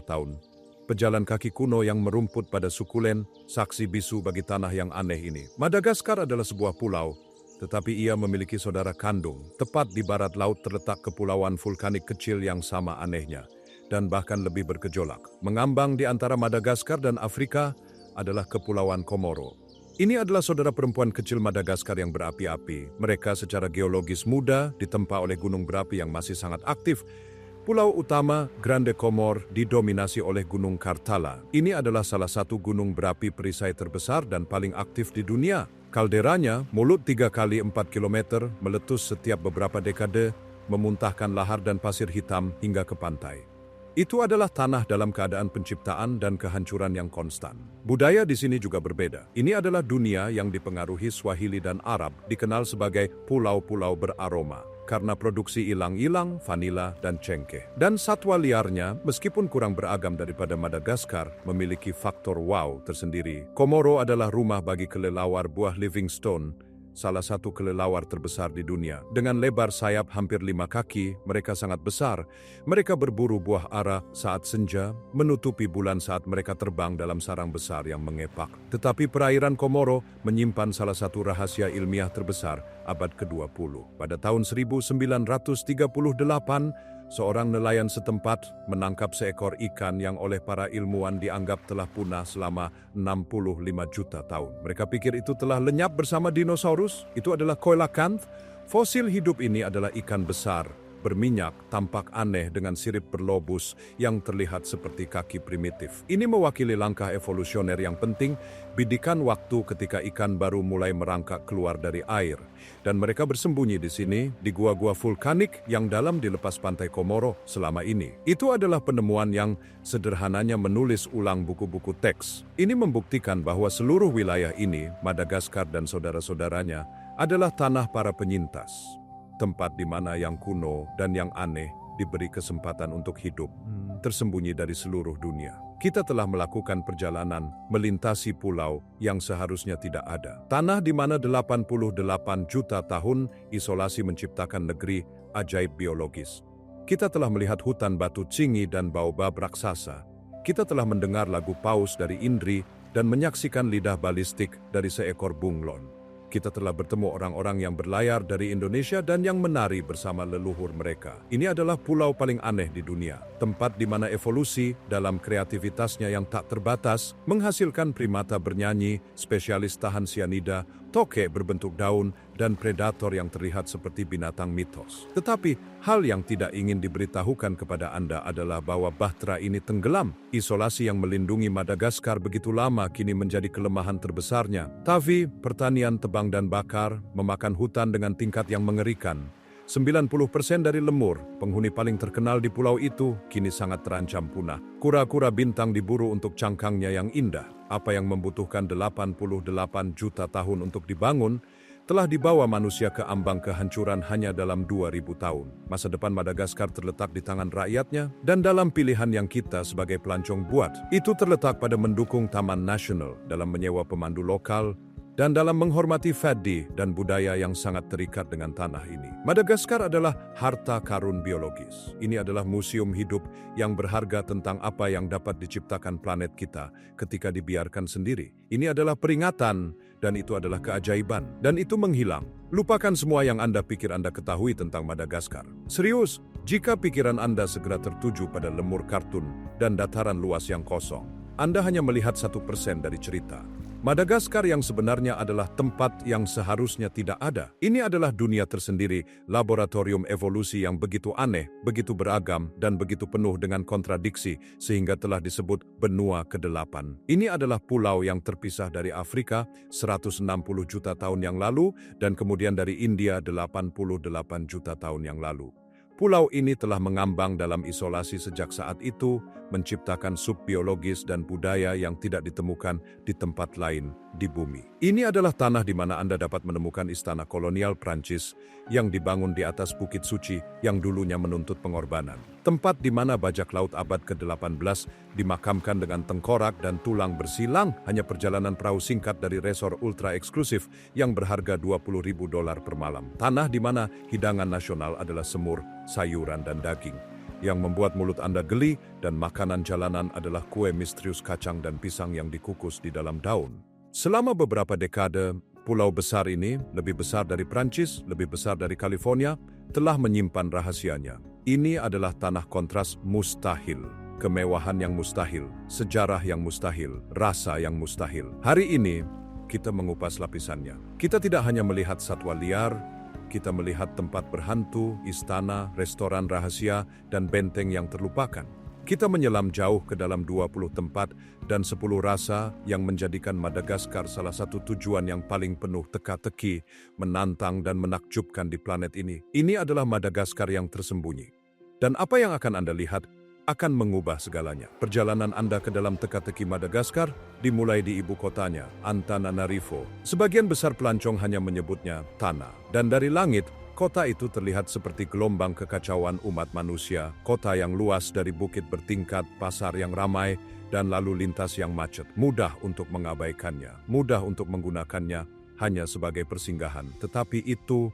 tahun. Pejalan kaki kuno yang merumput pada sukulen, saksi bisu bagi tanah yang aneh ini. Madagaskar adalah sebuah pulau, tetapi ia memiliki saudara kandung. Tepat di barat laut terletak kepulauan vulkanik kecil yang sama anehnya, dan bahkan lebih bergejolak. Mengambang di antara Madagaskar dan Afrika adalah Kepulauan Komoro. Ini adalah saudara perempuan kecil Madagaskar yang berapi-api. Mereka secara geologis muda, ditempa oleh gunung berapi yang masih sangat aktif. Pulau utama, Grande Comore, didominasi oleh Gunung Kartala. Ini adalah salah satu gunung berapi perisai terbesar dan paling aktif di dunia. Kalderanya, mulut 3 kali 4 km, meletus setiap beberapa dekade, memuntahkan lahar dan pasir hitam hingga ke pantai. Itu adalah tanah dalam keadaan penciptaan dan kehancuran yang konstan. Budaya di sini juga berbeda. Ini adalah dunia yang dipengaruhi Swahili dan Arab, dikenal sebagai pulau-pulau beraroma, karena produksi ilang-ilang, vanila, dan cengkeh. Dan satwa liarnya, meskipun kurang beragam daripada Madagaskar, memiliki faktor wow tersendiri. Komoro adalah rumah bagi kelelawar buah Livingstone, salah satu kelelawar terbesar di dunia. Dengan lebar sayap hampir 5 kaki, mereka sangat besar. Mereka berburu buah ara saat senja, menutupi bulan saat mereka terbang dalam sarang besar yang mengepak. Tetapi perairan Komoro menyimpan salah satu rahasia ilmiah terbesar abad ke-20. Pada tahun 1938, seorang nelayan setempat menangkap seekor ikan yang oleh para ilmuwan dianggap telah punah selama 65 juta tahun. Mereka pikir itu telah lenyap bersama dinosaurus. Itu adalah coelacanth. Fosil hidup ini adalah ikan besar, berminyak, tampak aneh dengan sirip berlobus yang terlihat seperti kaki primitif. Ini mewakili langkah evolusioner yang penting, bidikan waktu ketika ikan baru mulai merangkak keluar dari air. Dan mereka bersembunyi di sini, di gua-gua vulkanik yang dalam di lepas pantai Komoro selama ini. Itu adalah penemuan yang sederhananya menulis ulang buku-buku teks. Ini membuktikan bahwa seluruh wilayah ini, Madagaskar dan saudara-saudaranya, adalah tanah para penyintas. Tempat di mana yang kuno dan yang aneh diberi kesempatan untuk hidup, tersembunyi dari seluruh dunia. Kita telah melakukan perjalanan melintasi pulau yang seharusnya tidak ada. Tanah di mana 88 juta tahun isolasi menciptakan negeri ajaib biologis. Kita telah melihat hutan batu cingi dan baobab raksasa. Kita telah mendengar lagu paus dari Indri dan menyaksikan lidah balistik dari seekor bunglon. Kita telah bertemu orang-orang yang berlayar dari Indonesia dan yang menari bersama leluhur mereka. Ini adalah pulau paling aneh di dunia. Tempat di mana evolusi dalam kreativitasnya yang tak terbatas menghasilkan primata bernyanyi, spesialis tahan sianida, toke berbentuk daun, dan predator yang terlihat seperti binatang mitos. Tetapi, hal yang tidak ingin diberitahukan kepada Anda adalah bahwa bahtera ini tenggelam. Isolasi yang melindungi Madagaskar begitu lama kini menjadi kelemahan terbesarnya. Tavi, pertanian tebang dan bakar, memakan hutan dengan tingkat yang mengerikan. 90% dari lemur, penghuni paling terkenal di pulau itu, kini sangat terancam punah. Kura-kura bintang diburu untuk cangkangnya yang indah. Apa yang membutuhkan 88 juta tahun untuk dibangun, telah dibawa manusia ke ambang kehancuran hanya dalam 2000 tahun. Masa depan Madagaskar terletak di tangan rakyatnya dan dalam pilihan yang kita sebagai pelancong buat. Itu terletak pada mendukung Taman Nasional, dalam menyewa pemandu lokal, dan dalam menghormati fadi dan budaya yang sangat terikat dengan tanah ini. Madagaskar adalah harta karun biologis. Ini adalah museum hidup yang berharga tentang apa yang dapat diciptakan planet kita ketika dibiarkan sendiri. Ini adalah peringatan, dan itu adalah keajaiban. Dan itu menghilang. Lupakan semua yang Anda pikir Anda ketahui tentang Madagaskar. Serius, jika pikiran Anda segera tertuju pada lemur kartun dan dataran luas yang kosong, Anda hanya melihat 1% dari cerita. Madagaskar yang sebenarnya adalah tempat yang seharusnya tidak ada. Ini adalah dunia tersendiri, laboratorium evolusi yang begitu aneh, begitu beragam, dan begitu penuh dengan kontradiksi, sehingga telah disebut benua ke-8. Ini adalah pulau yang terpisah dari Afrika 160 juta tahun yang lalu, dan kemudian dari India 88 juta tahun yang lalu. Pulau ini telah mengambang dalam isolasi sejak saat itu, menciptakan subbiologis dan budaya yang tidak ditemukan di tempat lain di bumi. Ini adalah tanah di mana Anda dapat menemukan istana kolonial Prancis yang dibangun di atas Bukit Suci yang dulunya menuntut pengorbanan. Tempat di mana bajak laut abad ke-18 dimakamkan dengan tengkorak dan tulang bersilang, hanya perjalanan perahu singkat dari resor ultra eksklusif yang berharga $20.000 per malam. Tanah di mana hidangan nasional adalah semur, sayuran, dan daging. Yang membuat mulut Anda geli, dan makanan jalanan adalah kue misterius kacang dan pisang yang dikukus di dalam daun. Selama beberapa dekade, pulau besar ini, lebih besar dari Prancis, lebih besar dari California, telah menyimpan rahasianya. Ini adalah tanah kontras mustahil, kemewahan yang mustahil, sejarah yang mustahil, rasa yang mustahil. Hari ini, kita mengupas lapisannya. Kita tidak hanya melihat satwa liar, kita melihat tempat berhantu, istana, restoran rahasia, dan benteng yang terlupakan. Kita menyelam jauh ke dalam 20 tempat dan 10 rasa yang menjadikan Madagaskar salah satu tujuan yang paling penuh teka-teki, menantang dan menakjubkan di planet ini. Ini adalah Madagaskar yang tersembunyi. Dan apa yang akan Anda lihat akan mengubah segalanya. Perjalanan Anda ke dalam teka-teki Madagaskar dimulai di ibu kotanya, Antananarivo. Sebagian besar pelancong hanya menyebutnya tanah. Dan dari langit, kota itu terlihat seperti gelombang kekacauan umat manusia, kota yang luas dari bukit bertingkat, pasar yang ramai, dan lalu lintas yang macet. Mudah untuk mengabaikannya, mudah untuk menggunakannya hanya sebagai persinggahan. Tetapi itu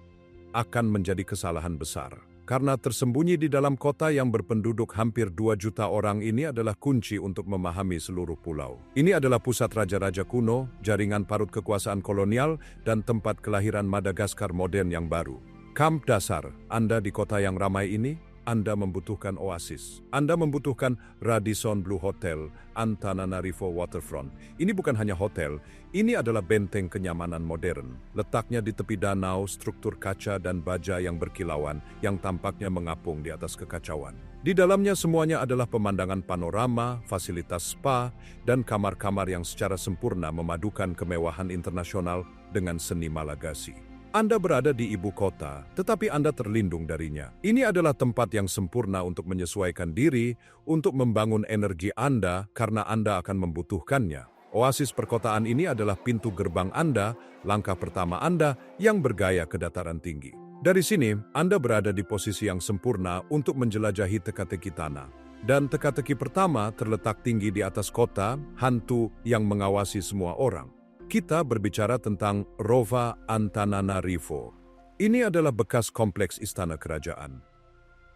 akan menjadi kesalahan besar. Karena tersembunyi di dalam kota yang berpenduduk hampir 2 juta orang ini adalah kunci untuk memahami seluruh pulau. Ini adalah pusat raja-raja kuno, jaringan parut kekuasaan kolonial, dan tempat kelahiran Madagaskar modern yang baru. Kamp dasar Anda di kota yang ramai ini, Anda membutuhkan oasis. Anda membutuhkan Radisson Blu Hotel, Antananarivo Waterfront. Ini bukan hanya hotel, ini adalah benteng kenyamanan modern. Letaknya di tepi danau, struktur kaca dan baja yang berkilauan, yang tampaknya mengapung di atas kekacauan. Di dalamnya semuanya adalah pemandangan panorama, fasilitas spa, dan kamar-kamar yang secara sempurna memadukan kemewahan internasional dengan seni Malagasy. Anda berada di ibu kota, tetapi Anda terlindung darinya. Ini adalah tempat yang sempurna untuk menyesuaikan diri, untuk membangun energi Anda karena Anda akan membutuhkannya. Oasis perkotaan ini adalah pintu gerbang Anda, langkah pertama Anda yang bergaya ke dataran tinggi. Dari sini, Anda berada di posisi yang sempurna untuk menjelajahi teka-teki tanah. Dan teka-teki pertama terletak tinggi di atas kota, hantu yang mengawasi semua orang. Kita berbicara tentang Rova Antananarivo. Ini adalah bekas kompleks istana kerajaan.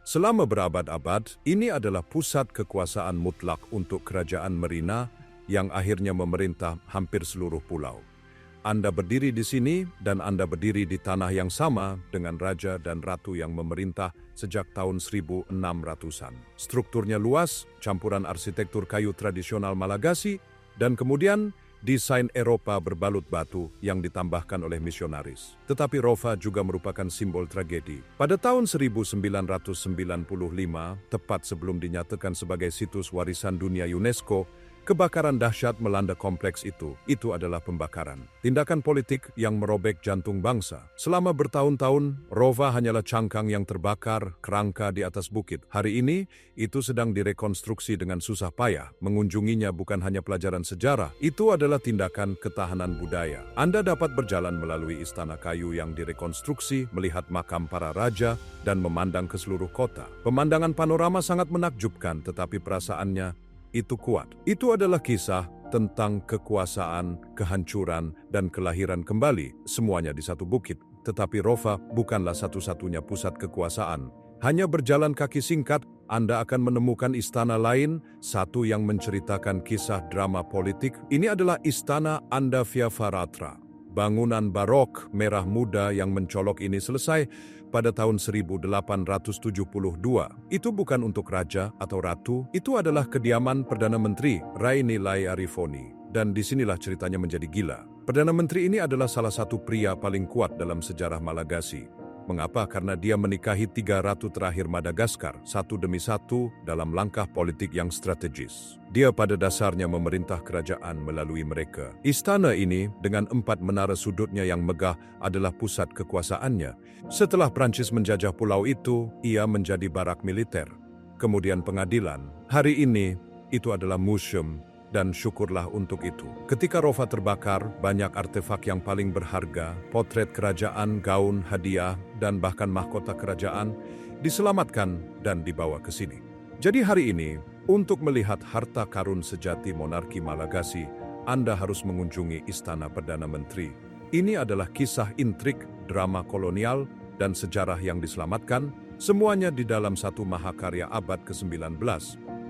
Selama berabad-abad, ini adalah pusat kekuasaan mutlak untuk kerajaan Merina yang akhirnya memerintah hampir seluruh pulau. Anda berdiri di sini dan Anda berdiri di tanah yang sama dengan raja dan ratu yang memerintah sejak tahun 1600-an. Strukturnya luas, campuran arsitektur kayu tradisional Malagasy, dan kemudian desain Eropa berbalut batu yang ditambahkan oleh misionaris. Tetapi Rova juga merupakan simbol tragedi. Pada tahun 1995, tepat sebelum dinyatakan sebagai situs warisan dunia UNESCO, kebakaran dahsyat melanda kompleks itu. Itu adalah pembakaran. Tindakan politik yang merobek jantung bangsa. Selama bertahun-tahun, Rova hanyalah cangkang yang terbakar, kerangka di atas bukit. Hari ini, itu sedang direkonstruksi dengan susah payah. Mengunjunginya bukan hanya pelajaran sejarah, itu adalah tindakan ketahanan budaya. Anda dapat berjalan melalui istana kayu yang direkonstruksi, melihat makam para raja, dan memandang ke seluruh kota. Pemandangan panorama sangat menakjubkan, tetapi perasaannya itu kuat. Itu adalah kisah tentang kekuasaan, kehancuran, dan kelahiran kembali, semuanya di satu bukit. Tetapi Rova bukanlah satu-satunya pusat kekuasaan. Hanya berjalan kaki singkat, Anda akan menemukan istana lain, satu yang menceritakan kisah drama politik. Ini adalah Istana Andaviavaratra. Bangunan barok merah muda yang mencolok ini selesai pada tahun 1872. Itu bukan untuk raja atau ratu, itu adalah kediaman Perdana Menteri Rainilai Arifoni. Dan disinilah ceritanya menjadi gila. Perdana Menteri ini adalah salah satu pria paling kuat dalam sejarah Malagasy. Mengapa? Karena dia menikahi 3 ratu terakhir Madagaskar, satu demi satu dalam langkah politik yang strategis. Dia pada dasarnya memerintah kerajaan melalui mereka. Istana ini dengan 4 menara sudutnya yang megah adalah pusat kekuasaannya. Setelah Prancis menjajah pulau itu, ia menjadi barak militer. Kemudian pengadilan. Hari ini, itu adalah museum. Dan syukurlah untuk itu. Ketika Rova terbakar, banyak artefak yang paling berharga, potret kerajaan, gaun, hadiah, dan bahkan mahkota kerajaan diselamatkan dan dibawa ke sini. Jadi hari ini, untuk melihat harta karun sejati monarki Malagasy, Anda harus mengunjungi Istana Perdana Menteri. Ini adalah kisah intrik, drama kolonial, dan sejarah yang diselamatkan, semuanya di dalam satu mahakarya abad ke-19.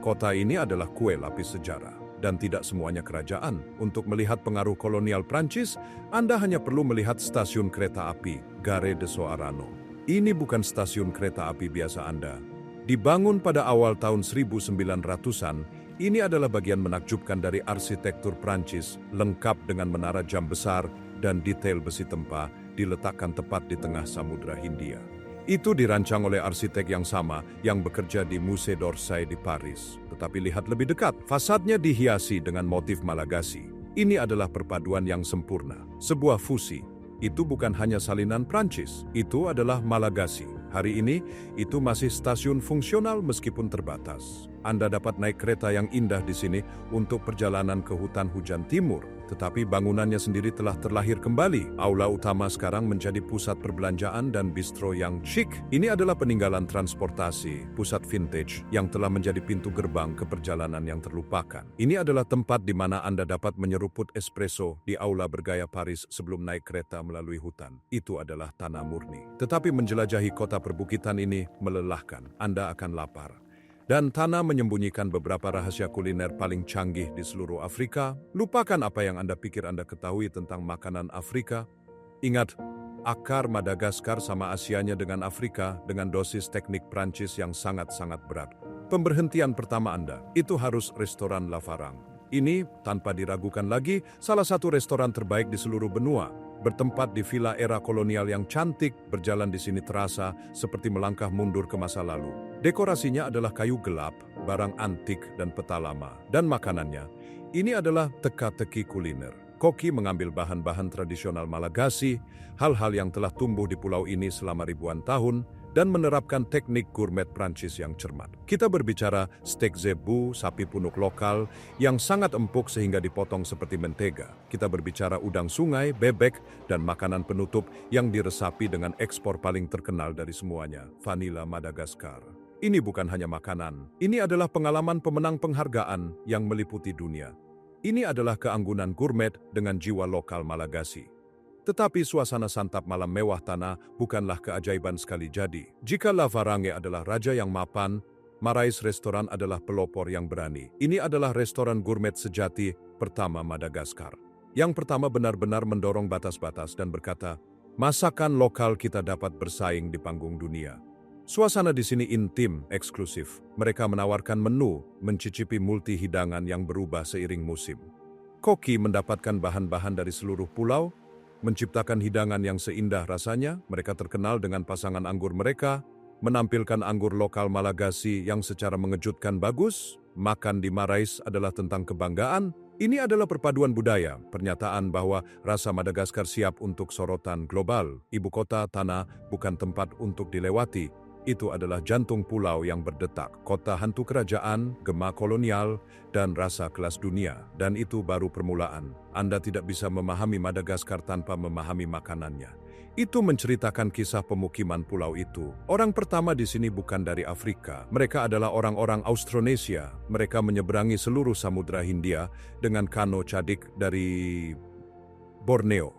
Kota ini adalah kue lapis sejarah. Dan tidak semuanya kerajaan. Untuk melihat pengaruh kolonial Prancis, Anda hanya perlu melihat stasiun kereta api, Gare de Soarano. Ini bukan stasiun kereta api biasa Anda. Dibangun pada awal tahun 1900-an, ini adalah bagian menakjubkan dari arsitektur Prancis, lengkap dengan menara jam besar dan detail besi tempa, diletakkan tepat di tengah Samudra Hindia. Itu dirancang oleh arsitek yang sama yang bekerja di Musée d'Orsay di Paris. Tetapi lihat lebih dekat, fasadnya dihiasi dengan motif Malagasy. Ini adalah perpaduan yang sempurna, sebuah fusi. Itu bukan hanya salinan Prancis, itu adalah Malagasy. Hari ini, itu masih stasiun fungsional meskipun terbatas. Anda dapat naik kereta yang indah di sini untuk perjalanan ke hutan hujan timur. Tetapi bangunannya sendiri telah terlahir kembali. Aula utama sekarang menjadi pusat perbelanjaan dan bistro yang chic. Ini adalah peninggalan transportasi, pusat vintage yang telah menjadi pintu gerbang ke perjalanan yang terlupakan. Ini adalah tempat di mana Anda dapat menyeruput espresso di aula bergaya Paris sebelum naik kereta melalui hutan. Itu adalah tanah murni. Tetapi menjelajahi kota perbukitan ini melelahkan. Anda akan lapar. Dan tanah menyembunyikan beberapa rahasia kuliner paling canggih di seluruh Afrika. Lupakan apa yang Anda pikir Anda ketahui tentang makanan Afrika. Ingat, akar Madagaskar sama Asianya dengan Afrika dengan dosis teknik Prancis yang sangat-sangat berat. Pemberhentian pertama Anda, itu harus restoran La Farang. Ini, tanpa diragukan lagi, salah satu restoran terbaik di seluruh benua. Bertempat di villa era kolonial yang cantik, berjalan di sini terasa seperti melangkah mundur ke masa lalu. Dekorasinya adalah kayu gelap, barang antik dan peta lama. Dan makanannya, ini adalah teka-teki kuliner. Koki mengambil bahan-bahan tradisional Malagasy, hal-hal yang telah tumbuh di pulau ini selama ribuan tahun, dan menerapkan teknik gourmet Prancis yang cermat. Kita berbicara steak zebu, sapi punuk lokal, yang sangat empuk sehingga dipotong seperti mentega. Kita berbicara udang sungai, bebek, dan makanan penutup yang diresapi dengan ekspor paling terkenal dari semuanya, vanila Madagaskar. Ini bukan hanya makanan, ini adalah pengalaman pemenang penghargaan yang meliputi dunia. Ini adalah keanggunan gourmet dengan jiwa lokal Malagasy. Tetapi suasana santap malam mewah tanah bukanlah keajaiban sekali jadi. Jika La Farange adalah raja yang mapan, Marais Restoran adalah pelopor yang berani. Ini adalah restoran gourmet sejati pertama Madagaskar. Yang pertama benar-benar mendorong batas-batas dan berkata, masakan lokal kita dapat bersaing di panggung dunia. Suasana di sini intim, eksklusif. Mereka menawarkan menu, mencicipi multi hidangan yang berubah seiring musim. Koki mendapatkan bahan-bahan dari seluruh pulau, menciptakan hidangan yang seindah rasanya. Mereka terkenal dengan pasangan anggur mereka, menampilkan anggur lokal Malagasy yang secara mengejutkan bagus. Makan di Marais adalah tentang kebanggaan. Ini adalah perpaduan budaya, pernyataan bahwa rasa Madagaskar siap untuk sorotan global. Ibu kota tanah bukan tempat untuk dilewati. Itu adalah jantung pulau yang berdetak, kota hantu kerajaan, gema kolonial, dan rasa kelas dunia. Dan itu baru permulaan. Anda tidak bisa memahami Madagaskar tanpa memahami makanannya. Itu menceritakan kisah pemukiman pulau itu. Orang pertama di sini bukan dari Afrika. Mereka adalah orang-orang Austronesia. Mereka menyeberangi seluruh Samudra Hindia dengan kano cadik dari Borneo.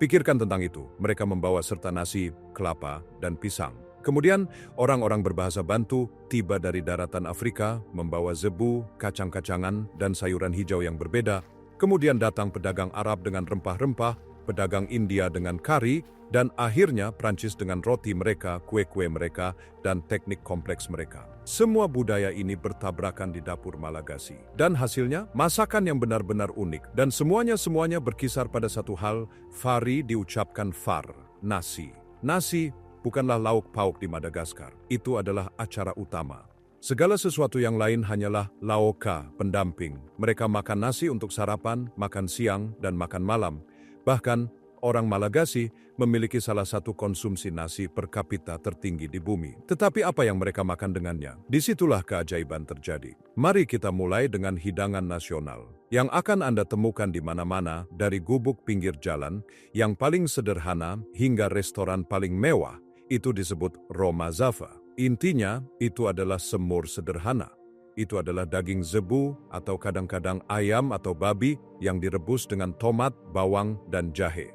Pikirkan tentang itu. Mereka membawa serta nasi, kelapa, dan pisang. Kemudian, orang-orang berbahasa Bantu tiba dari daratan Afrika, membawa zebu, kacang-kacangan, dan sayuran hijau yang berbeda. Kemudian datang pedagang Arab dengan rempah-rempah, pedagang India dengan kari, dan akhirnya Prancis dengan roti mereka, kue-kue mereka, dan teknik kompleks mereka. Semua budaya ini bertabrakan di dapur Malagasy. Dan hasilnya, masakan yang benar-benar unik. Dan semuanya berkisar pada satu hal, fari diucapkan far, nasi. Nasi bukanlah lauk pauk di Madagaskar. Itu adalah acara utama. Segala sesuatu yang lain hanyalah laoka, pendamping. Mereka makan nasi untuk sarapan, makan siang, dan makan malam. Bahkan, orang Malagasy memiliki salah satu konsumsi nasi per kapita tertinggi di bumi. Tetapi apa yang mereka makan dengannya? Disitulah keajaiban terjadi. Mari kita mulai dengan hidangan nasional yang akan Anda temukan di mana-mana, dari gubuk pinggir jalan yang paling sederhana hingga restoran paling mewah. Itu disebut romazava. Intinya, itu adalah semur sederhana. Itu adalah daging zebu atau kadang-kadang ayam atau babi yang direbus dengan tomat, bawang, dan jahe.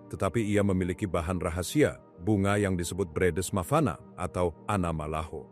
Tetapi ia memiliki bahan rahasia, bunga yang disebut Bredes mafana atau anamalaho.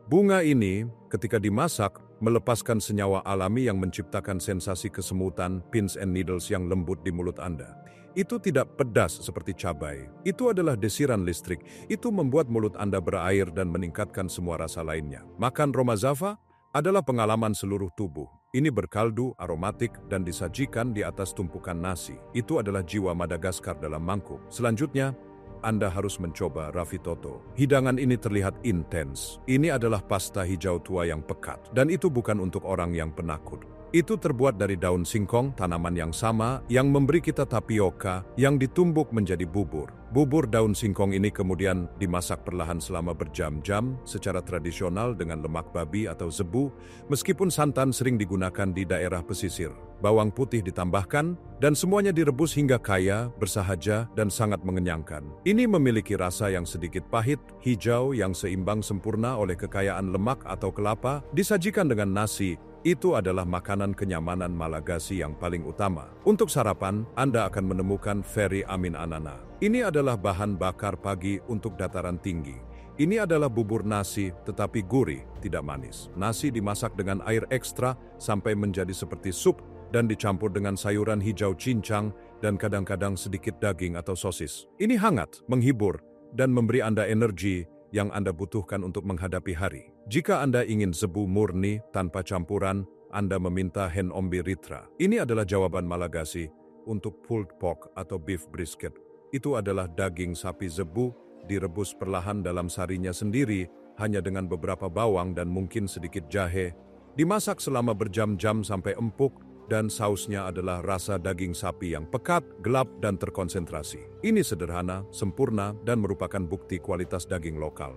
Bunga ini, ketika dimasak, melepaskan senyawa alami yang menciptakan sensasi kesemutan, pins and needles yang lembut di mulut Anda. Itu tidak pedas seperti cabai. Itu adalah desiran listrik. Itu membuat mulut Anda berair dan meningkatkan semua rasa lainnya. Makan romazava adalah pengalaman seluruh tubuh. Ini berkaldu, aromatik, dan disajikan di atas tumpukan nasi. Itu adalah jiwa Madagaskar dalam mangkuk. Selanjutnya, Anda harus mencoba ravitoto. Hidangan ini terlihat intens. Ini adalah pasta hijau tua yang pekat. Dan itu bukan untuk orang yang penakut. Itu terbuat dari daun singkong, tanaman yang sama, yang memberi kita tapioka, yang ditumbuk menjadi bubur. Bubur daun singkong ini kemudian dimasak perlahan selama berjam-jam secara tradisional dengan lemak babi atau zebu, meskipun santan sering digunakan di daerah pesisir. Bawang putih ditambahkan, dan semuanya direbus hingga kaya, bersahaja, dan sangat mengenyangkan. Ini memiliki rasa yang sedikit pahit, hijau yang seimbang sempurna oleh kekayaan lemak atau kelapa, disajikan dengan nasi. Itu adalah makanan kenyamanan Malagasy yang paling utama. Untuk sarapan, Anda akan menemukan feri amin anana. Ini adalah bahan bakar pagi untuk dataran tinggi. Ini adalah bubur nasi, tetapi gurih, tidak manis. Nasi dimasak dengan air ekstra sampai menjadi seperti sup dan dicampur dengan sayuran hijau cincang dan kadang-kadang sedikit daging atau sosis. Ini hangat, menghibur, dan memberi Anda energi yang Anda butuhkan untuk menghadapi hari. Jika Anda ingin zebu murni tanpa campuran, Anda meminta hen ombi ritra. Ini adalah jawaban Malagasy untuk pulled pork atau beef brisket. Itu adalah daging sapi zebu direbus perlahan dalam sarinya sendiri, hanya dengan beberapa bawang dan mungkin sedikit jahe. Dimasak selama berjam-jam sampai empuk, dan sausnya adalah rasa daging sapi yang pekat, gelap, dan terkonsentrasi. Ini sederhana, sempurna, dan merupakan bukti kualitas daging lokal.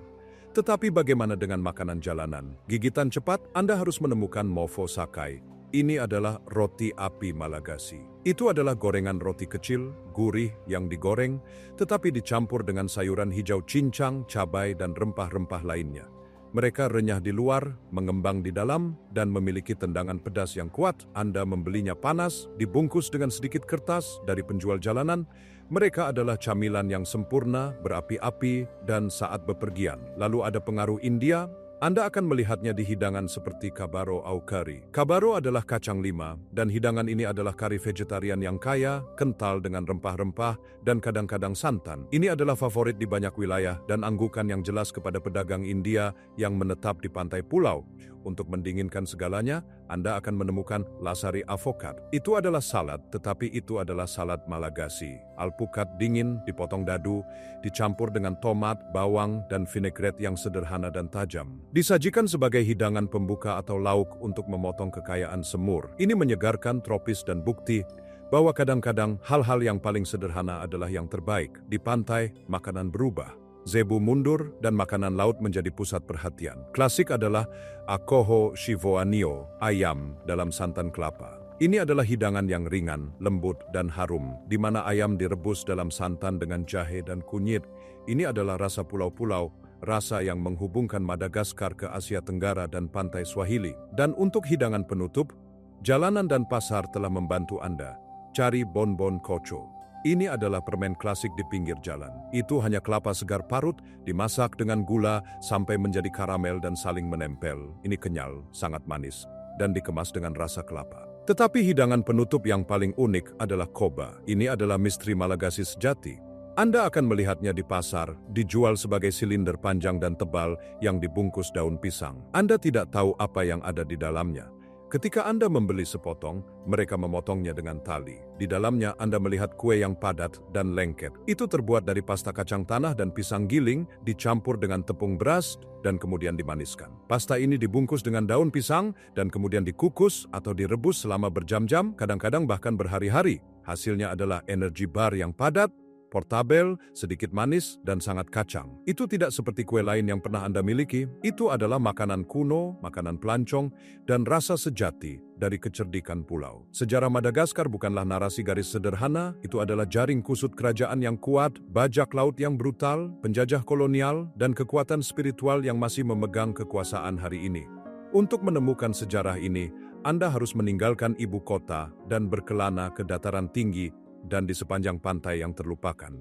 Tetapi bagaimana dengan makanan jalanan? Gigitan cepat, Anda harus menemukan mofo sakai. Ini adalah roti api Malagasy. Itu adalah gorengan roti kecil, gurih yang digoreng, tetapi dicampur dengan sayuran hijau cincang, cabai, dan rempah-rempah lainnya. Mereka renyah di luar, mengembang di dalam, dan memiliki tendangan pedas yang kuat. Anda membelinya panas, dibungkus dengan sedikit kertas dari penjual jalanan. Mereka adalah camilan yang sempurna, berapi-api, dan saat bepergian. Lalu ada pengaruh India. Anda akan melihatnya di hidangan seperti kabaro au kari. Kabaro adalah kacang lima, dan hidangan ini adalah kari vegetarian yang kaya, kental dengan rempah-rempah, dan kadang-kadang santan. Ini adalah favorit di banyak wilayah dan anggukan yang jelas kepada pedagang India yang menetap di pantai pulau. Untuk mendinginkan segalanya, Anda akan menemukan lasari avokat. Itu adalah salad, tetapi itu adalah salad Malagasy. Alpukat dingin, dipotong dadu, dicampur dengan tomat, bawang, dan vinaigrette yang sederhana dan tajam. Disajikan sebagai hidangan pembuka atau lauk untuk memotong kekayaan semur. Ini menyegarkan, tropis, dan bukti bahwa kadang-kadang hal-hal yang paling sederhana adalah yang terbaik. Di pantai, makanan berubah. Zebu mundur dan makanan laut menjadi pusat perhatian. Klasik adalah akoho shivoanio, ayam dalam santan kelapa. Ini adalah hidangan yang ringan, lembut, dan harum, di mana ayam direbus dalam santan dengan jahe dan kunyit. Ini adalah rasa pulau-pulau, rasa yang menghubungkan Madagaskar ke Asia Tenggara dan pantai Swahili. Dan untuk hidangan penutup, jalanan dan pasar telah membantu Anda. Cari bonbon koco. Ini adalah permen klasik di pinggir jalan. Itu hanya kelapa segar parut, dimasak dengan gula sampai menjadi karamel dan saling menempel. Ini kenyal, sangat manis, dan dikemas dengan rasa kelapa. Tetapi hidangan penutup yang paling unik adalah koba. Ini adalah misteri Malagasy sejati. Anda akan melihatnya di pasar, dijual sebagai silinder panjang dan tebal yang dibungkus daun pisang. Anda tidak tahu apa yang ada di dalamnya. Ketika Anda membeli sepotong, mereka memotongnya dengan tali. Di dalamnya Anda melihat kue yang padat dan lengket. Itu terbuat dari pasta kacang tanah dan pisang giling, dicampur dengan tepung beras, dan kemudian dimaniskan. Pasta ini dibungkus dengan daun pisang, dan kemudian dikukus atau direbus selama berjam-jam, kadang-kadang bahkan berhari-hari. Hasilnya adalah energi bar yang padat, portabel, sedikit manis, dan sangat kacang. Itu tidak seperti kue lain yang pernah Anda miliki. Itu adalah makanan kuno, makanan pelancong, dan rasa sejati dari kecerdikan pulau. Sejarah Madagaskar bukanlah narasi garis sederhana, itu adalah jaring kusut kerajaan yang kuat, bajak laut yang brutal, penjajah kolonial, dan kekuatan spiritual yang masih memegang kekuasaan hari ini. Untuk menemukan sejarah ini, Anda harus meninggalkan ibu kota dan berkelana ke dataran tinggi dan di sepanjang pantai yang terlupakan.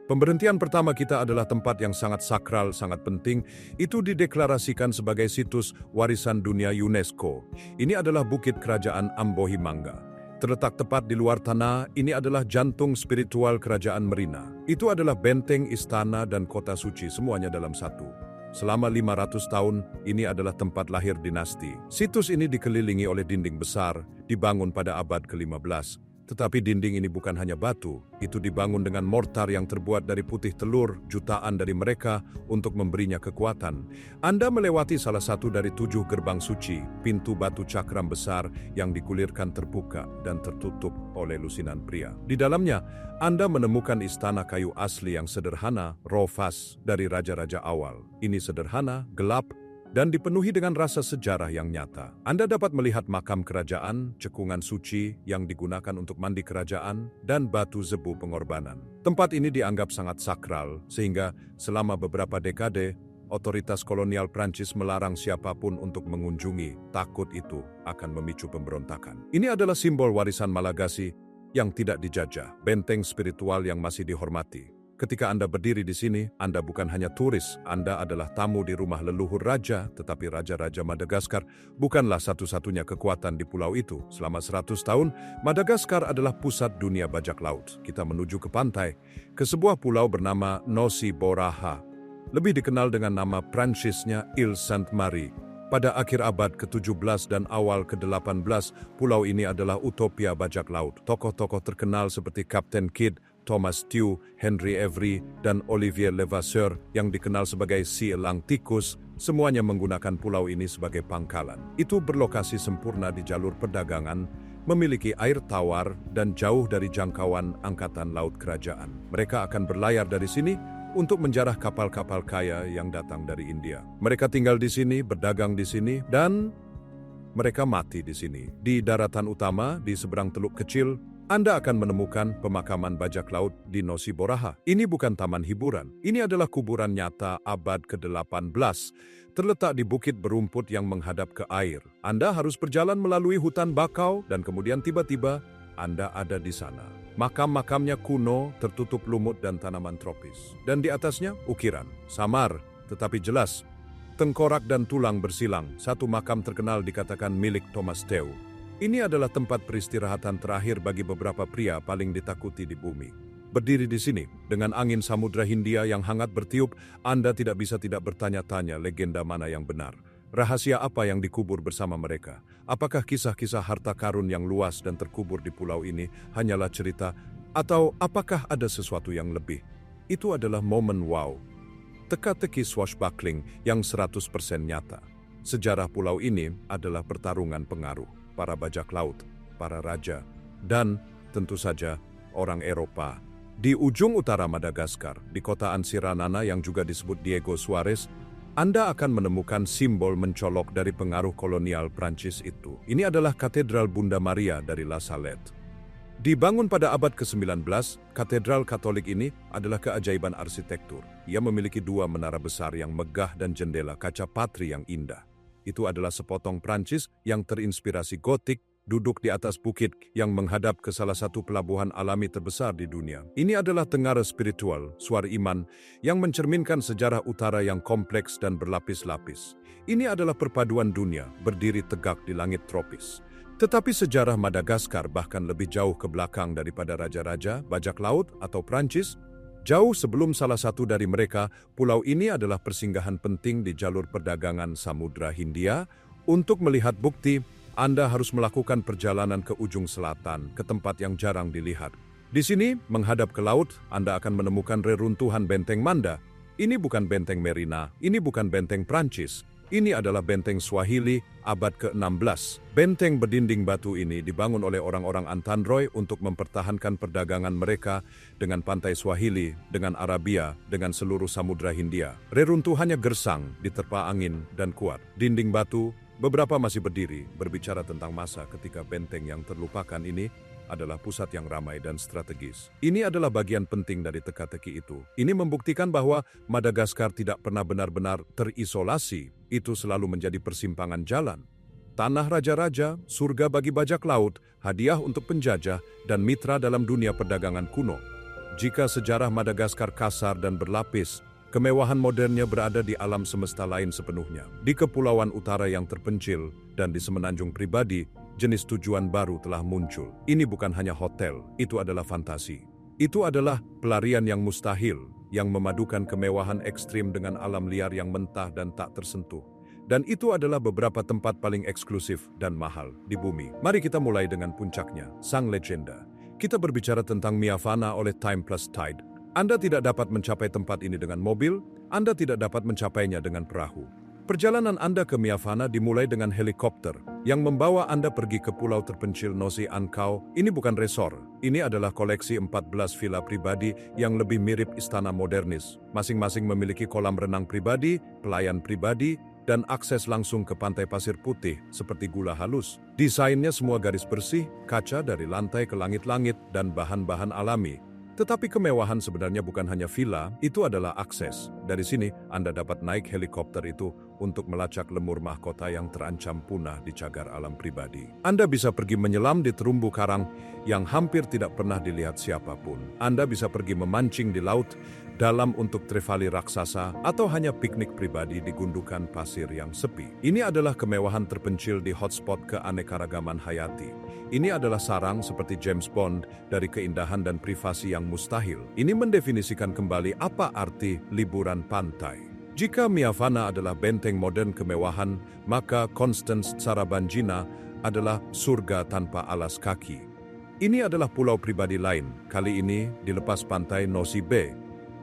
Pemberhentian pertama kita adalah tempat yang sangat sakral, sangat penting. Itu dideklarasikan sebagai situs warisan dunia UNESCO. Ini adalah Bukit Kerajaan Ambohimanga. Terletak tepat di luar tanah, ini adalah jantung spiritual Kerajaan Merina. Itu adalah benteng, istana, dan kota suci, semuanya dalam satu. Selama 500 tahun, ini adalah tempat lahir dinasti. Situs ini dikelilingi oleh dinding besar, dibangun pada abad ke-15. Tetapi dinding ini bukan hanya batu, itu dibangun dengan mortar yang terbuat dari putih telur, jutaan dari mereka untuk memberinya kekuatan. Anda melewati salah satu dari 7 gerbang suci, pintu batu cakram besar yang digulirkan terbuka dan tertutup oleh lusinan pria. Di dalamnya, Anda menemukan istana kayu asli yang sederhana, Rovas, dari raja-raja awal. Ini sederhana, gelap, dan dipenuhi dengan rasa sejarah yang nyata. Anda dapat melihat makam kerajaan, cekungan suci yang digunakan untuk mandi kerajaan, dan batu zebu pengorbanan. Tempat ini dianggap sangat sakral, sehingga selama beberapa dekade, otoritas kolonial Prancis melarang siapapun untuk mengunjungi. Takut itu akan memicu pemberontakan. Ini adalah simbol warisan Malagasy yang tidak dijajah, benteng spiritual yang masih dihormati. Ketika Anda berdiri di sini, Anda bukan hanya turis, Anda adalah tamu di rumah leluhur raja, tetapi raja-raja Madagaskar bukanlah satu-satunya kekuatan di pulau itu. Selama 100 tahun, Madagaskar adalah pusat dunia bajak laut. Kita menuju ke pantai, ke sebuah pulau bernama Nosy Boraha, lebih dikenal dengan nama Prancisnya Île Sainte-Marie. Pada akhir abad ke-17 dan awal ke-18, pulau ini adalah utopia bajak laut. Tokoh-tokoh terkenal seperti Kapten Kidd, Thomas Tew, Henry Avery, dan Olivier Levasseur yang dikenal sebagai si elang tikus, semuanya menggunakan pulau ini sebagai pangkalan. Itu berlokasi sempurna di jalur perdagangan, memiliki air tawar, dan jauh dari jangkauan angkatan laut kerajaan. Mereka akan berlayar dari sini untuk menjarah kapal-kapal kaya yang datang dari India. Mereka tinggal di sini, berdagang di sini, dan mereka mati di sini. Di daratan utama, di seberang teluk kecil, Anda akan menemukan pemakaman bajak laut di Nosy Boraha. Ini bukan taman hiburan. Ini adalah kuburan nyata abad ke-18, terletak di bukit berumput yang menghadap ke air. Anda harus berjalan melalui hutan bakau dan kemudian tiba-tiba Anda ada di sana. Makam-makamnya kuno, tertutup lumut dan tanaman tropis. Dan di atasnya ukiran, samar tetapi jelas. Tengkorak dan tulang bersilang, satu makam terkenal dikatakan milik Thomas Tew. Ini adalah tempat peristirahatan terakhir bagi beberapa pria paling ditakuti di bumi. Berdiri di sini, dengan angin Samudra Hindia yang hangat bertiup, Anda tidak bisa tidak bertanya-tanya legenda mana yang benar. Rahasia apa yang dikubur bersama mereka? Apakah kisah-kisah harta karun yang luas dan terkubur di pulau ini hanyalah cerita? Atau apakah ada sesuatu yang lebih? Itu adalah momen wow. Teka-teki swashbuckling yang 100% nyata. Sejarah pulau ini adalah pertarungan pengaruh. Para bajak laut, para raja, dan tentu saja orang Eropa. Di ujung utara Madagaskar, di kota Antsiranana yang juga disebut Diego Suarez, Anda akan menemukan simbol mencolok dari pengaruh kolonial Prancis itu. Ini adalah Katedral Bunda Maria dari La Salette. Dibangun pada abad ke-19, katedral Katolik ini adalah keajaiban arsitektur. Ia memiliki 2 menara besar yang megah dan jendela kaca patri yang indah. Itu adalah sepotong Prancis yang terinspirasi gotik, duduk di atas bukit yang menghadap ke salah satu pelabuhan alami terbesar di dunia. Ini adalah tengara spiritual, suara iman, yang mencerminkan sejarah utara yang kompleks dan berlapis-lapis. Ini adalah perpaduan dunia, berdiri tegak di langit tropis. Tetapi sejarah Madagaskar bahkan lebih jauh ke belakang daripada raja-raja, bajak laut, atau Prancis. Jauh sebelum salah satu dari mereka, pulau ini adalah persinggahan penting di jalur perdagangan Samudra Hindia. Untuk melihat bukti, Anda harus melakukan perjalanan ke ujung selatan, ke tempat yang jarang dilihat. Di sini, menghadap ke laut, Anda akan menemukan reruntuhan Benteng Manda. Ini bukan Benteng Merina, ini bukan Benteng Prancis. Ini adalah Benteng Swahili abad ke-16. Benteng berdinding batu ini dibangun oleh orang-orang Antandroy untuk mempertahankan perdagangan mereka dengan pantai Swahili, dengan Arabia, dengan seluruh Samudra Hindia. Reruntuhannya gersang, diterpa angin, dan kuat. Dinding batu, beberapa masih berdiri, berbicara tentang masa ketika benteng yang terlupakan ini adalah pusat yang ramai dan strategis. Ini adalah bagian penting dari teka-teki itu. Ini membuktikan bahwa Madagaskar tidak pernah benar-benar terisolasi. Itu selalu menjadi persimpangan jalan. Tanah raja-raja, surga bagi bajak laut, hadiah untuk penjajah, dan mitra dalam dunia perdagangan kuno. Jika sejarah Madagaskar kasar dan berlapis, kemewahan modernnya berada di alam semesta lain sepenuhnya. Di kepulauan utara yang terpencil dan di semenanjung pribadi, jenis tujuan baru telah muncul. Ini bukan hanya hotel, itu adalah fantasi. Itu adalah pelarian yang mustahil, yang memadukan kemewahan ekstrim dengan alam liar yang mentah dan tak tersentuh. Dan itu adalah beberapa tempat paling eksklusif dan mahal di bumi. Mari kita mulai dengan puncaknya, sang legenda. Kita berbicara tentang Miafana oleh Time Plus Tide. Anda tidak dapat mencapai tempat ini dengan mobil, Anda tidak dapat mencapainya dengan perahu. Perjalanan Anda ke Miafana dimulai dengan helikopter yang membawa Anda pergi ke pulau terpencil Nosy Ankau. Ini bukan resort, ini adalah koleksi 14 villa pribadi yang lebih mirip istana modernis. Masing-masing memiliki kolam renang pribadi, pelayan pribadi, dan akses langsung ke pantai pasir putih seperti gula halus. Desainnya semua garis bersih, kaca dari lantai ke langit-langit, dan bahan-bahan alami. Tetapi kemewahan sebenarnya bukan hanya villa, itu adalah akses. Dari sini, Anda dapat naik helikopter itu untuk melacak lemur mahkota yang terancam punah di cagar alam pribadi. Anda bisa pergi menyelam di terumbu karang yang hampir tidak pernah dilihat siapapun. Anda bisa pergi memancing di laut dalam untuk trevali raksasa atau hanya piknik pribadi di gundukan pasir yang sepi. Ini adalah kemewahan terpencil di hotspot keanekaragaman hayati. Ini adalah sarang seperti James Bond dari keindahan dan privasi yang mustahil. Ini mendefinisikan kembali apa arti liburan pantai. Jika Miafana adalah benteng modern kemewahan, maka Constance Sarabanjina adalah surga tanpa alas kaki. Ini adalah pulau pribadi lain, kali ini di lepas pantai Nosy Be.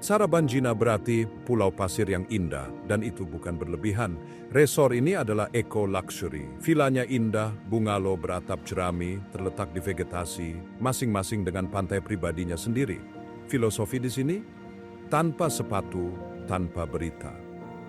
Sarabanjina berarti pulau pasir yang indah, dan itu bukan berlebihan. Resort ini adalah eco-luxury. Vilanya indah, bungalow beratap jerami, terletak di vegetasi, masing-masing dengan pantai pribadinya sendiri. Filosofi di sini, tanpa sepatu, tanpa berita.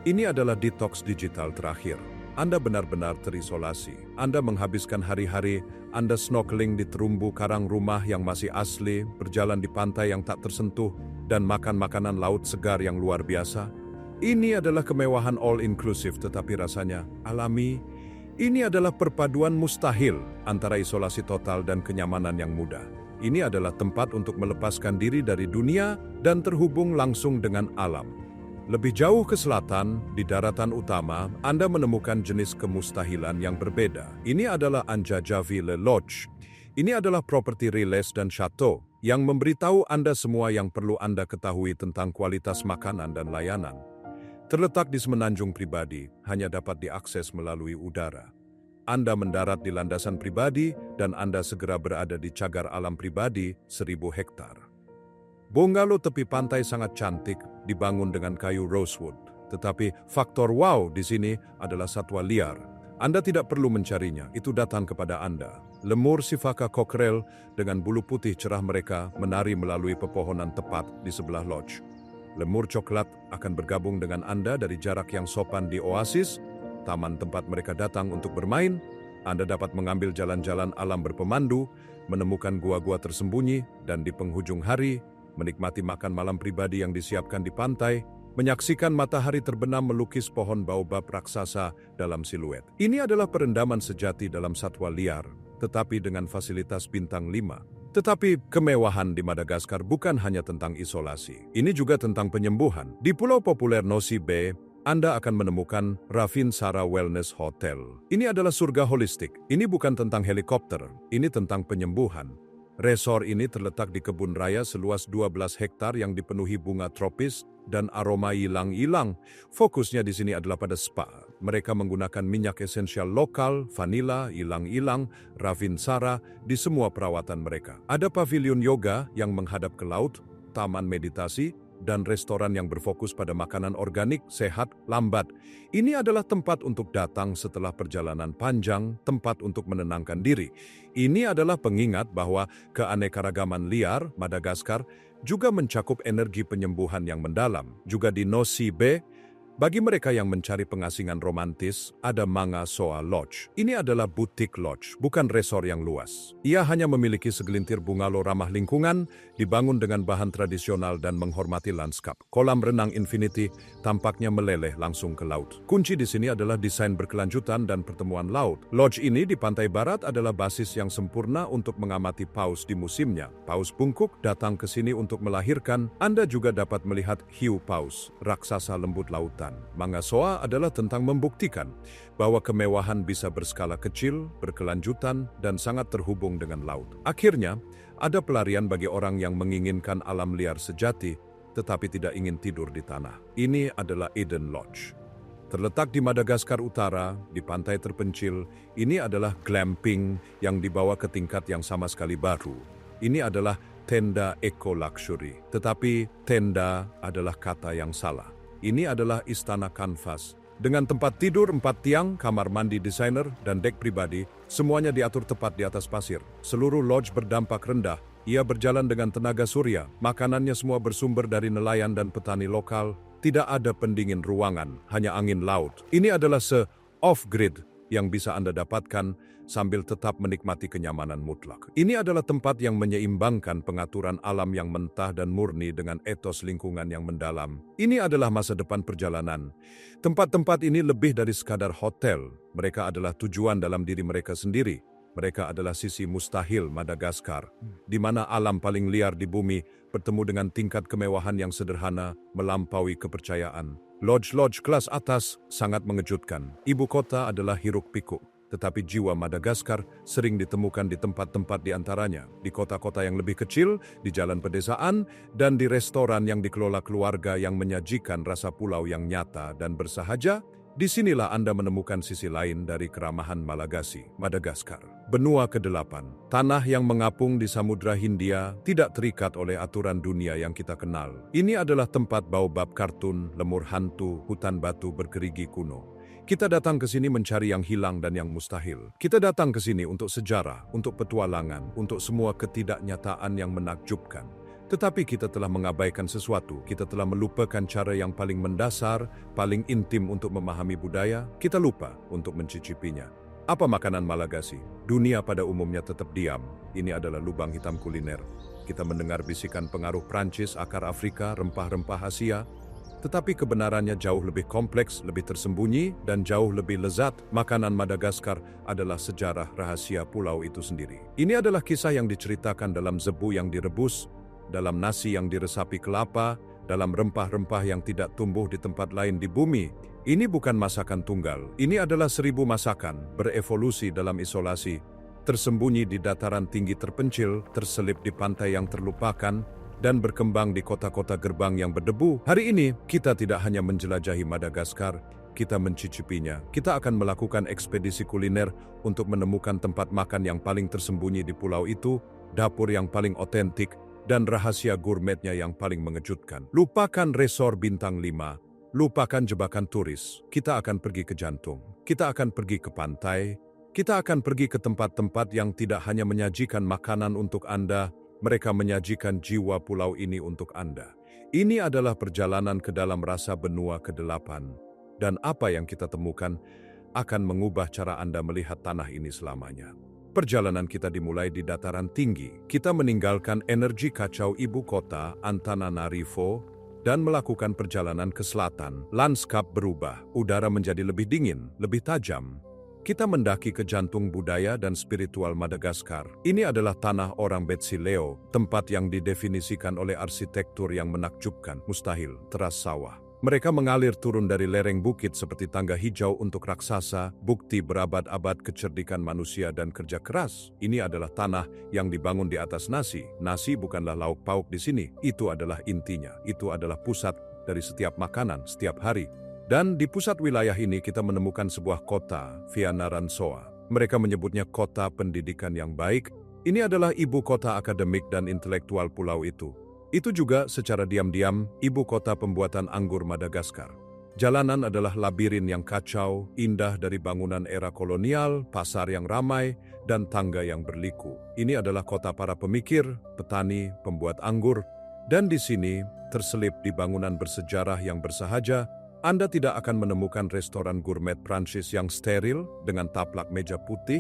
Ini adalah detox digital terakhir. Anda benar-benar terisolasi. Anda menghabiskan hari-hari, Anda snorkeling di terumbu karang rumah yang masih asli, berjalan di pantai yang tak tersentuh, dan makan makanan laut segar yang luar biasa. Ini adalah kemewahan all-inclusive tetapi rasanya alami. Ini adalah perpaduan mustahil antara isolasi total dan kenyamanan yang mudah. Ini adalah tempat untuk melepaskan diri dari dunia dan terhubung langsung dengan alam. Lebih jauh ke selatan, di daratan utama, Anda menemukan jenis kemustahilan yang berbeda. Ini adalah Anjajaville Lodge. Ini adalah properti Riles dan Chateau yang memberitahu Anda semua yang perlu Anda ketahui tentang kualitas makanan dan layanan. Terletak di semenanjung pribadi, hanya dapat diakses melalui udara. Anda mendarat di landasan pribadi dan Anda segera berada di cagar alam pribadi 1000 hektar. Bungalow tepi pantai sangat cantik, dibangun dengan kayu rosewood. Tetapi faktor wow di sini adalah satwa liar. Anda tidak perlu mencarinya, itu datang kepada Anda. Lemur Sifaka cockerel dengan bulu putih cerah mereka menari melalui pepohonan tepat di sebelah lodge. Lemur coklat akan bergabung dengan Anda dari jarak yang sopan di oasis, taman tempat mereka datang untuk bermain. Anda dapat mengambil jalan-jalan alam berpemandu, menemukan gua-gua tersembunyi, dan di penghujung hari, menikmati makan malam pribadi yang disiapkan di pantai, menyaksikan matahari terbenam melukis pohon baobab raksasa dalam siluet. Ini adalah perendaman sejati dalam satwa liar, tetapi dengan fasilitas bintang 5. Tetapi kemewahan di Madagaskar bukan hanya tentang isolasi. Ini juga tentang penyembuhan. Di pulau populer Nosy Be, Anda akan menemukan Ravinsara Wellness Hotel. Ini adalah surga holistik. Ini bukan tentang helikopter, ini tentang penyembuhan. Resor ini terletak di kebun raya seluas 12 hektar yang dipenuhi bunga tropis dan aroma ilang-ilang. Fokusnya di sini adalah pada spa. Mereka menggunakan minyak esensial lokal, vanila, ilang-ilang, Ravinsara di semua perawatan mereka. Ada pavilion yoga yang menghadap ke laut, taman meditasi, dan restoran yang berfokus pada makanan organik, sehat, lambat. Ini adalah tempat untuk datang setelah perjalanan panjang, tempat untuk menenangkan diri. Ini adalah pengingat bahwa keanekaragaman liar Madagaskar juga mencakup energi penyembuhan yang mendalam. Juga di Nosy Be, bagi mereka yang mencari pengasingan romantis, ada Manga Soa Lodge. Ini adalah butik lodge, bukan resor yang luas. Ia hanya memiliki segelintir bungalow ramah lingkungan, dibangun dengan bahan tradisional dan menghormati lanskap. Kolam renang infinity tampaknya meleleh langsung ke laut. Kunci di sini adalah desain berkelanjutan dan pertemuan laut. Lodge ini di pantai barat adalah basis yang sempurna untuk mengamati paus di musimnya. Paus bungkuk datang ke sini untuk melahirkan. Anda juga dapat melihat hiu paus, raksasa lembut lautan. Manga Soa adalah tentang membuktikan bahwa kemewahan bisa berskala kecil, berkelanjutan, dan sangat terhubung dengan laut. Akhirnya, ada pelarian bagi orang yang menginginkan alam liar sejati, tetapi tidak ingin tidur di tanah. Ini adalah Eden Lodge. Terletak di Madagaskar Utara, di pantai terpencil, ini adalah glamping yang dibawa ke tingkat yang sama sekali baru. Ini adalah tenda eco-luxury, tetapi tenda adalah kata yang salah. Ini adalah istana kanvas. Dengan tempat tidur 4 tiang, kamar mandi desainer, dan dek pribadi, semuanya diatur tepat di atas pasir. Seluruh lodge berdampak rendah. Ia berjalan dengan tenaga surya. Makanannya semua bersumber dari nelayan dan petani lokal. Tidak ada pendingin ruangan, hanya angin laut. Ini adalah se-off-grid yang bisa Anda dapatkan sambil tetap menikmati kenyamanan mutlak. Ini adalah tempat yang menyeimbangkan pengaturan alam yang mentah dan murni dengan etos lingkungan yang mendalam. Ini adalah masa depan perjalanan. Tempat-tempat ini lebih dari sekadar hotel. Mereka adalah tujuan dalam diri mereka sendiri. Mereka adalah sisi mustahil Madagaskar, di mana alam paling liar di bumi bertemu dengan tingkat kemewahan yang sederhana melampaui kepercayaan. Lodge-lodge kelas atas sangat mengejutkan. Ibu kota adalah hiruk-pikuk. Tetapi jiwa Madagaskar sering ditemukan di tempat-tempat di antaranya, di kota-kota yang lebih kecil, di jalan pedesaan, dan di restoran yang dikelola keluarga yang menyajikan rasa pulau yang nyata dan bersahaja. Disinilah Anda menemukan sisi lain dari keramahan Malagasy, Madagaskar. Benua ke-8, tanah yang mengapung di Samudra Hindia, tidak terikat oleh aturan dunia yang kita kenal. Ini adalah tempat baobab kartun, lemur hantu, hutan batu bergerigi kuno. Kita datang ke sini mencari yang hilang dan yang mustahil. Kita datang ke sini untuk sejarah, untuk petualangan, untuk semua ketidaknyataan yang menakjubkan. Tetapi kita telah mengabaikan sesuatu. Kita telah melupakan cara yang paling mendasar, paling intim untuk memahami budaya. Kita lupa untuk mencicipinya. Apa makanan Malagasy? Dunia pada umumnya tetap diam. Ini adalah lubang hitam kuliner. Kita mendengar bisikan pengaruh Prancis, akar Afrika, rempah-rempah Asia. Tetapi kebenarannya jauh lebih kompleks, lebih tersembunyi, dan jauh lebih lezat. Makanan Madagaskar adalah sejarah rahasia pulau itu sendiri. Ini adalah kisah yang diceritakan dalam zebu yang direbus, dalam nasi yang diresapi kelapa, dalam rempah-rempah yang tidak tumbuh di tempat lain di bumi. Ini bukan masakan tunggal. Ini adalah 1000 masakan, berevolusi dalam isolasi, tersembunyi di dataran tinggi terpencil, terselip di pantai yang terlupakan, dan berkembang di kota-kota gerbang yang berdebu. Hari ini, kita tidak hanya menjelajahi Madagaskar, kita mencicipinya. Kita akan melakukan ekspedisi kuliner untuk menemukan tempat makan yang paling tersembunyi di pulau itu, dapur yang paling otentik, dan rahasia gourmetnya yang paling mengejutkan. Lupakan resor bintang 5, lupakan jebakan turis. Kita akan pergi ke jantung, kita akan pergi ke pantai, kita akan pergi ke tempat-tempat yang tidak hanya menyajikan makanan untuk Anda, mereka menyajikan jiwa pulau ini untuk Anda. Ini adalah perjalanan ke dalam rasa benua ke-8. Dan apa yang kita temukan akan mengubah cara Anda melihat tanah ini selamanya. Perjalanan kita dimulai di dataran tinggi. Kita meninggalkan energi kacau ibu kota Antananarivo dan melakukan perjalanan ke selatan. Lanskap berubah, udara menjadi lebih dingin, lebih tajam. Kita mendaki ke jantung budaya dan spiritual Madagaskar. Ini adalah tanah orang Betsileo, tempat yang didefinisikan oleh arsitektur yang menakjubkan, mustahil, teras sawah. Mereka mengalir turun dari lereng bukit seperti tangga hijau untuk raksasa, bukti berabad-abad kecerdikan manusia dan kerja keras. Ini adalah tanah yang dibangun di atas nasi. Nasi bukanlah lauk pauk di sini, itu adalah intinya. Itu adalah pusat dari setiap makanan, setiap hari. Dan di pusat wilayah ini kita menemukan sebuah kota, Fianarantsoa. Mereka menyebutnya kota pendidikan yang baik. Ini adalah ibu kota akademik dan intelektual pulau itu. Itu juga secara diam-diam ibu kota pembuatan anggur Madagaskar. Jalanan adalah labirin yang kacau, indah dari bangunan era kolonial, pasar yang ramai, dan tangga yang berliku. Ini adalah kota para pemikir, petani, pembuat anggur, dan di sini, terselip di bangunan bersejarah yang bersahaja, Anda tidak akan menemukan restoran gourmet Prancis yang steril dengan taplak meja putih.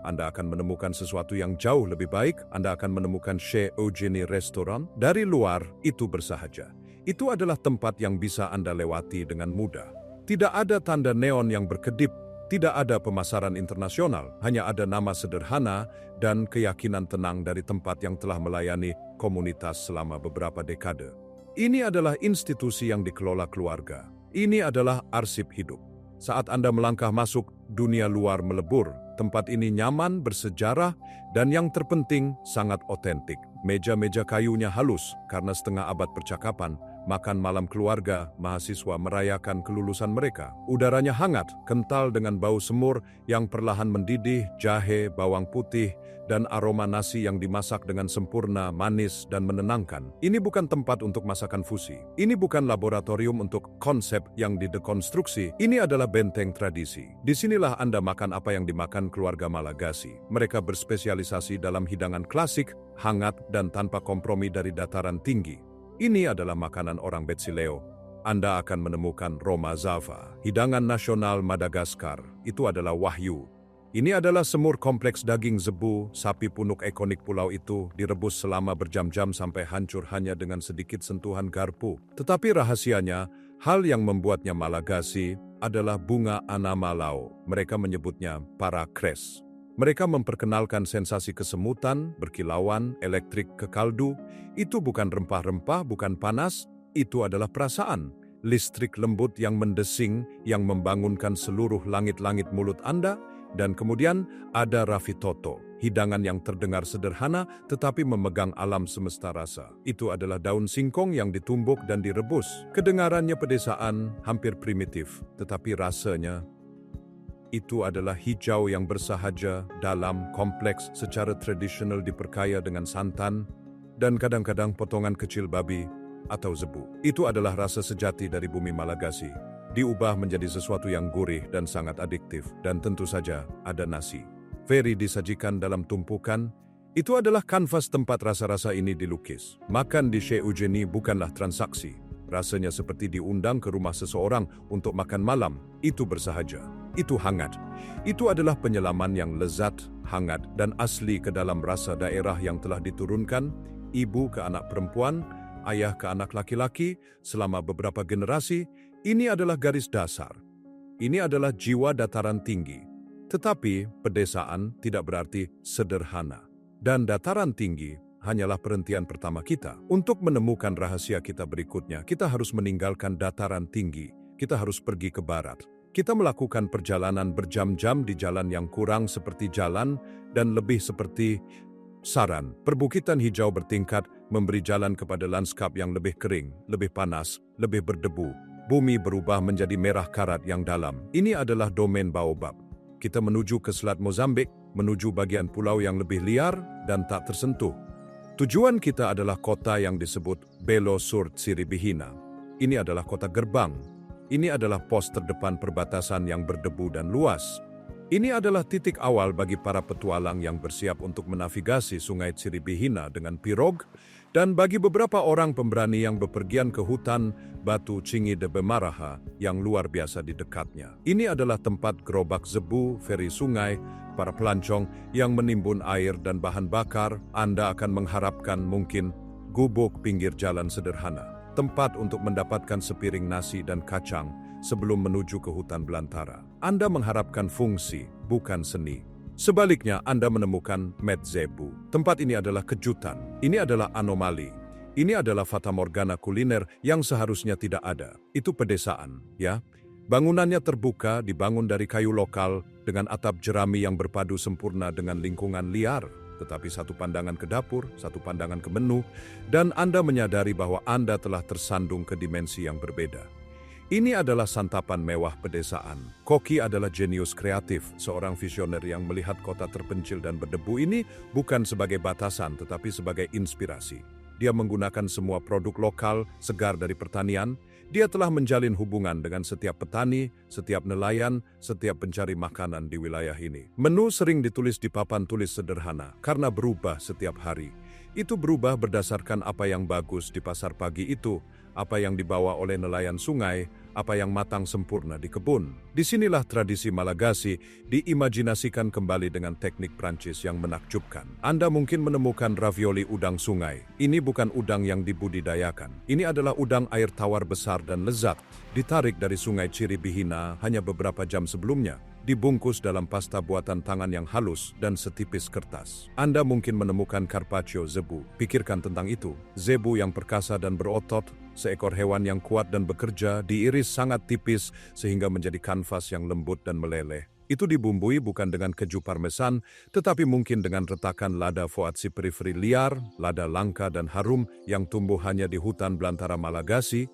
Anda akan menemukan sesuatu yang jauh lebih baik. Anda akan menemukan Chez Eugenie Restoran. Dari luar, itu bersahaja. Itu adalah tempat yang bisa Anda lewati dengan mudah. Tidak ada tanda neon yang berkedip, tidak ada pemasaran internasional, hanya ada nama sederhana dan keyakinan tenang dari tempat yang telah melayani komunitas selama beberapa dekade. Ini adalah institusi yang dikelola keluarga. Ini adalah arsip hidup. Saat Anda melangkah masuk, dunia luar melebur. Tempat ini nyaman, bersejarah, dan yang terpenting sangat otentik. Meja-meja kayunya halus karena setengah abad percakapan. Makan malam keluarga, mahasiswa merayakan kelulusan mereka. Udaranya hangat, kental dengan bau semur yang perlahan mendidih, jahe, bawang putih, dan aroma nasi yang dimasak dengan sempurna, manis, dan menenangkan. Ini bukan tempat untuk masakan fusi. Ini bukan laboratorium untuk konsep yang didekonstruksi. Ini adalah benteng tradisi. Disinilah Anda makan apa yang dimakan keluarga Malagasy. Mereka berspesialisasi dalam hidangan klasik, hangat, dan tanpa kompromi dari dataran tinggi. Ini adalah makanan orang Betsileo. Anda akan menemukan Roma Zava, hidangan nasional Madagaskar. Itu adalah wahyu. Ini adalah semur kompleks daging zebu, sapi punuk ikonik pulau itu, direbus selama berjam-jam sampai hancur hanya dengan sedikit sentuhan garpu. Tetapi rahasianya, hal yang membuatnya Malagasy adalah bunga Anamalau. Mereka menyebutnya parakres. Mereka memperkenalkan sensasi kesemutan, berkilauan, elektrik ke kaldu. Itu bukan rempah-rempah, bukan panas, itu adalah perasaan. Listrik lembut yang mendesing, yang membangunkan seluruh langit-langit mulut Anda. Dan kemudian ada Rafitoto, hidangan yang terdengar sederhana tetapi memegang alam semesta rasa. Itu adalah daun singkong yang ditumbuk dan direbus. Kedengarannya pedesaan, hampir primitif, tetapi rasanya itu adalah hijau yang bersahaja, dalam, kompleks, secara tradisional diperkaya dengan santan, dan kadang-kadang potongan kecil babi atau zebu. Itu adalah rasa sejati dari bumi Malagasy. Diubah menjadi sesuatu yang gurih dan sangat adiktif, dan tentu saja ada nasi. Ferry disajikan dalam tumpukan. Itu adalah kanvas tempat rasa-rasa ini dilukis. Makan di Chez Eugenie bukanlah transaksi. Rasanya seperti diundang ke rumah seseorang untuk makan malam. Itu bersahaja. Itu hangat. Itu adalah penyelaman yang lezat, hangat, dan asli ke dalam rasa daerah yang telah diturunkan, ibu ke anak perempuan, ayah ke anak laki-laki, selama beberapa generasi. Ini adalah garis dasar. Ini adalah jiwa dataran tinggi. Tetapi pedesaan tidak berarti sederhana. Dan dataran tinggi hanyalah perhentian pertama kita. Untuk menemukan rahasia kita berikutnya, kita harus meninggalkan dataran tinggi. Kita harus pergi ke barat. Kita melakukan perjalanan berjam-jam di jalan yang kurang seperti jalan dan lebih seperti saran. Perbukitan hijau bertingkat memberi jalan kepada lanskap yang lebih kering, lebih panas, lebih berdebu. Bumi berubah menjadi merah karat yang dalam. Ini adalah domain baobab. Kita menuju ke selat Mozambik, menuju bagian pulau yang lebih liar dan tak tersentuh. Tujuan kita adalah kota yang disebut Belo Sur Tsiribihina. Ini adalah kota gerbang. Ini adalah pos terdepan perbatasan yang berdebu dan luas. Ini adalah titik awal bagi para petualang yang bersiap untuk menavigasi sungai Tsiribihina dengan pirog, dan bagi beberapa orang pemberani yang bepergian ke hutan Batu Chingi de Bemaraha yang luar biasa di dekatnya. Ini adalah tempat gerobak zebu, feri sungai, para pelancong yang menimbun air dan bahan bakar. Anda akan mengharapkan mungkin gubuk pinggir jalan sederhana. Tempat untuk mendapatkan sepiring nasi dan kacang sebelum menuju ke hutan belantara. Anda mengharapkan fungsi, bukan seni. Sebaliknya, Anda menemukan Metzebu. Tempat ini adalah kejutan. Ini adalah anomali. Ini adalah fatamorgana kuliner yang seharusnya tidak ada. Itu pedesaan, ya. Bangunannya terbuka, dibangun dari kayu lokal dengan atap jerami yang berpadu sempurna dengan lingkungan liar. Tetapi satu pandangan ke dapur, satu pandangan ke menu, dan Anda menyadari bahwa Anda telah tersandung ke dimensi yang berbeda. Ini adalah santapan mewah pedesaan. Koki adalah jenius kreatif, seorang visioner yang melihat kota terpencil dan berdebu ini bukan sebagai batasan tetapi sebagai inspirasi. Dia menggunakan semua produk lokal, segar dari pertanian. Dia telah menjalin hubungan dengan setiap petani, setiap nelayan, setiap pencari makanan di wilayah ini. Menu sering ditulis di papan tulis sederhana karena berubah setiap hari. Itu berubah berdasarkan apa yang bagus di pasar pagi itu, apa yang dibawa oleh nelayan sungai, apa yang matang sempurna di kebun. Disinilah tradisi Malagasy diimajinasikan kembali dengan teknik Prancis yang menakjubkan. Anda mungkin menemukan ravioli udang sungai. Ini bukan udang yang dibudidayakan. Ini adalah udang air tawar besar dan lezat, ditarik dari sungai Ciribihina hanya beberapa jam sebelumnya. Dibungkus dalam pasta buatan tangan yang halus dan setipis kertas. Anda mungkin menemukan carpaccio zebu. Pikirkan tentang itu. Zebu yang perkasa dan berotot, seekor hewan yang kuat dan bekerja, diiris sangat tipis sehingga menjadi kanvas yang lembut dan meleleh. Itu dibumbui bukan dengan keju parmesan, tetapi mungkin dengan retakan lada foazzi periferi liar, lada langka dan harum yang tumbuh hanya di hutan belantara Malagasy,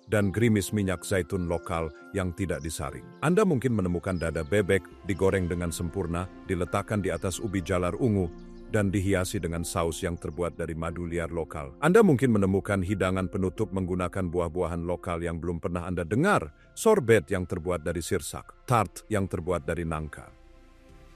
dan gerimis minyak zaitun lokal yang tidak disaring. Anda mungkin menemukan dada bebek digoreng dengan sempurna, diletakkan di atas ubi jalar ungu, dan dihiasi dengan saus yang terbuat dari madu liar lokal. Anda mungkin menemukan hidangan penutup menggunakan buah-buahan lokal yang belum pernah Anda dengar, sorbet yang terbuat dari sirsak, tart yang terbuat dari nangka.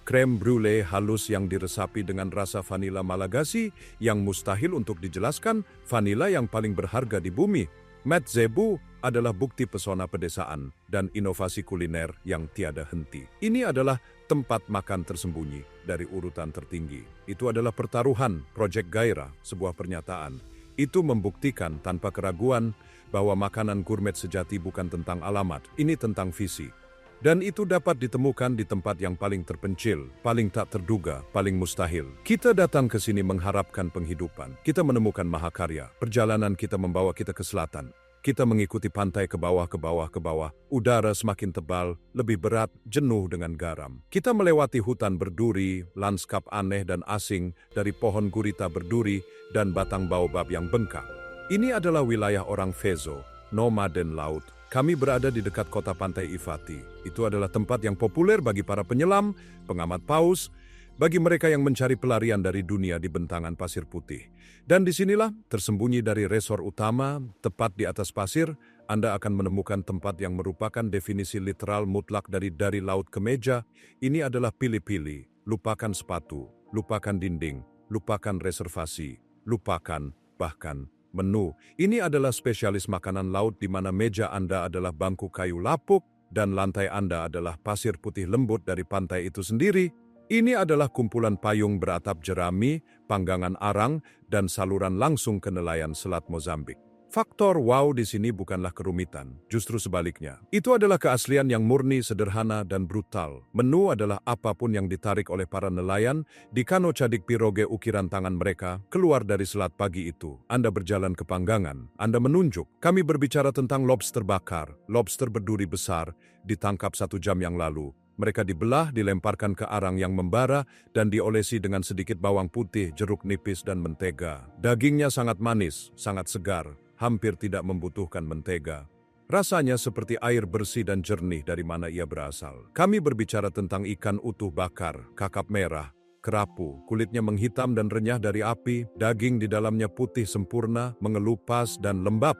Krem brulee halus yang diresapi dengan rasa vanila Malagasy yang mustahil untuk dijelaskan, vanila yang paling berharga di bumi. Mat Zebu adalah bukti pesona pedesaan dan inovasi kuliner yang tiada henti. Ini adalah tempat makan tersembunyi dari urutan tertinggi. Itu adalah pertaruhan, Project Gairah, sebuah pernyataan. Itu membuktikan tanpa keraguan bahwa makanan gourmet sejati bukan tentang alamat, ini tentang visi. Dan itu dapat ditemukan di tempat yang paling terpencil, paling tak terduga, paling mustahil. Kita datang ke sini mengharapkan penghidupan. Kita menemukan mahakarya. Perjalanan kita membawa kita ke selatan. Kita mengikuti pantai ke bawah, ke bawah, ke bawah. Udara semakin tebal, lebih berat, jenuh dengan garam. Kita melewati hutan berduri, lanskap aneh dan asing, dari pohon gurita berduri dan batang baobab yang bengkak. Ini adalah wilayah orang Vezo, nomaden laut. Kami berada di dekat kota pantai Ifati. Itu adalah tempat yang populer bagi para penyelam, pengamat paus, bagi mereka yang mencari pelarian dari dunia di bentangan pasir putih. Dan disinilah, tersembunyi dari resor utama, tepat di atas pasir, Anda akan menemukan tempat yang merupakan definisi literal mutlak dari laut ke meja. Ini adalah pilih-pilih, lupakan sepatu, lupakan dinding, lupakan reservasi, lupakan bahkan menu. Ini adalah spesialis makanan laut di mana meja Anda adalah bangku kayu lapuk dan lantai Anda adalah pasir putih lembut dari pantai itu sendiri. Ini adalah kumpulan payung beratap jerami, panggangan arang, dan saluran langsung ke nelayan Selat Mozambik. Faktor wow di sini bukanlah kerumitan, justru sebaliknya. Itu adalah keaslian yang murni, sederhana, dan brutal. Menu adalah apapun yang ditarik oleh para nelayan di kano cadik piroge ukiran tangan mereka keluar dari selat pagi itu. Anda berjalan ke panggangan, Anda menunjuk. Kami berbicara tentang lobster bakar, lobster berduri besar, ditangkap 1 jam yang lalu. Mereka dibelah, dilemparkan ke arang yang membara, dan diolesi dengan sedikit bawang putih, jeruk nipis, dan mentega. Dagingnya sangat manis, sangat segar, hampir tidak membutuhkan mentega. Rasanya seperti air bersih dan jernih dari mana ia berasal. Kami berbicara tentang ikan utuh bakar, kakap merah, kerapu, kulitnya menghitam dan renyah dari api, daging di dalamnya putih sempurna, mengelupas dan lembab.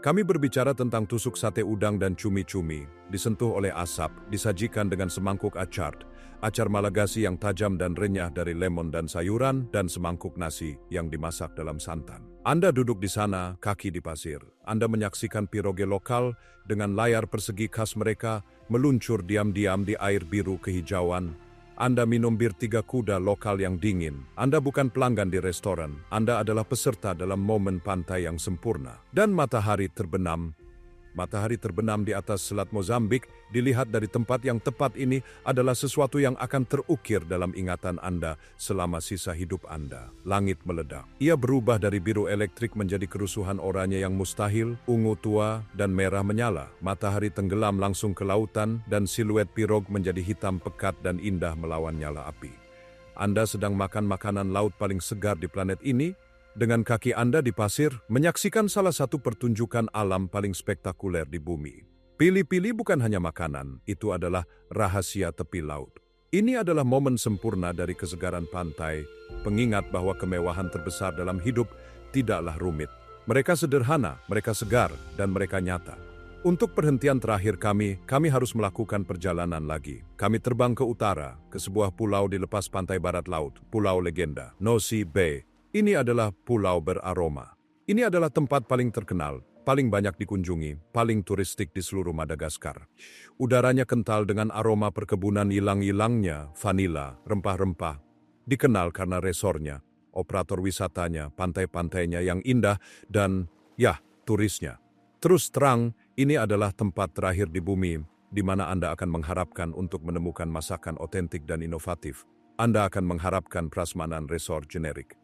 Kami berbicara tentang tusuk sate udang dan cumi-cumi, disentuh oleh asap, disajikan dengan semangkuk acar Malagasy yang tajam dan renyah dari lemon dan sayuran, dan semangkuk nasi yang dimasak dalam santan. Anda duduk di sana, kaki di pasir. Anda menyaksikan piroge lokal dengan layar persegi khas mereka meluncur diam-diam di air biru kehijauan. Anda minum bir 3 kuda lokal yang dingin. Anda bukan pelanggan di restoran. Anda adalah peserta dalam momen pantai yang sempurna. Dan matahari terbenam Matahari terbenam di atas selat Mozambik, dilihat dari tempat yang tepat ini adalah sesuatu yang akan terukir dalam ingatan Anda selama sisa hidup Anda. Langit meledak. Ia berubah dari biru elektrik menjadi kerusuhan oranye yang mustahil, ungu tua, dan merah menyala. Matahari tenggelam langsung ke lautan, dan siluet pirog menjadi hitam pekat dan indah melawan nyala api. Anda sedang makan makanan laut paling segar di planet ini, dengan kaki Anda di pasir, menyaksikan salah satu pertunjukan alam paling spektakuler di bumi. Pilih-pilih bukan hanya makanan, itu adalah rahasia tepi laut. Ini adalah momen sempurna dari kesegaran pantai, pengingat bahwa kemewahan terbesar dalam hidup tidaklah rumit. Mereka sederhana, mereka segar, dan mereka nyata. Untuk perhentian terakhir kami harus melakukan perjalanan lagi. Kami terbang ke utara, ke sebuah pulau di lepas pantai barat laut, Pulau Legenda, Nosy Be. Ini adalah pulau beraroma. Ini adalah tempat paling terkenal, paling banyak dikunjungi, paling turistik di seluruh Madagaskar. Udaranya kental dengan aroma perkebunan ilang-ilangnya, vanila, rempah-rempah. Dikenal karena resornya, operator wisatanya, pantai-pantainya yang indah, dan, turisnya. Terus terang, ini adalah tempat terakhir di bumi, di mana Anda akan mengharapkan untuk menemukan masakan otentik dan inovatif. Anda akan mengharapkan prasmanan resort generik.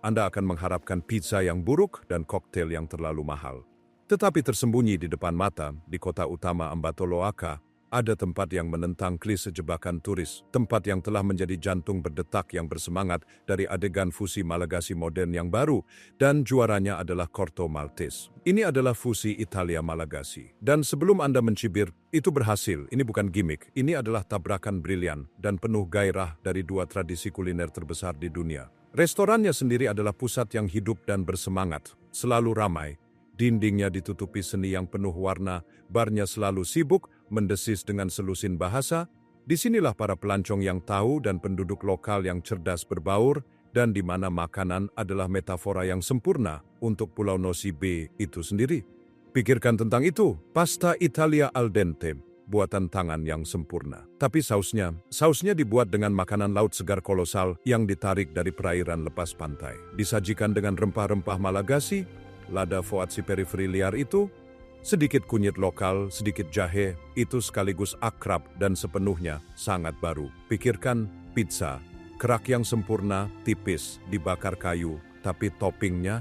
Anda akan mengharapkan pizza yang buruk dan koktail yang terlalu mahal. Tetapi tersembunyi di depan mata, di kota utama Ambatoloaka, ada tempat yang menentang klise jebakan turis, tempat yang telah menjadi jantung berdetak yang bersemangat dari adegan fusi Malagasy modern yang baru, dan juaranya adalah Corto Maltese. Ini adalah fusi Italia Malagasy. Dan sebelum Anda mencibir, itu berhasil, ini bukan gimmick, ini adalah tabrakan brilian dan penuh gairah dari dua tradisi kuliner terbesar di dunia. Restorannya sendiri adalah pusat yang hidup dan bersemangat, selalu ramai. Dindingnya ditutupi seni yang penuh warna, barnya selalu sibuk, mendesis dengan selusin bahasa. Disinilah para pelancong yang tahu dan penduduk lokal yang cerdas berbaur, dan di mana makanan adalah metafora yang sempurna untuk Pulau Nosy Be itu sendiri. Pikirkan tentang itu, pasta Italia al dente, buatan tangan yang sempurna. Tapi sausnya dibuat dengan makanan laut segar kolosal yang ditarik dari perairan lepas pantai. Disajikan dengan rempah-rempah Malagasy, lada foatsi periferi liar itu, sedikit kunyit lokal, sedikit jahe, itu sekaligus akrab dan sepenuhnya sangat baru. Pikirkan pizza, kerak yang sempurna, tipis, dibakar kayu, tapi toppingnya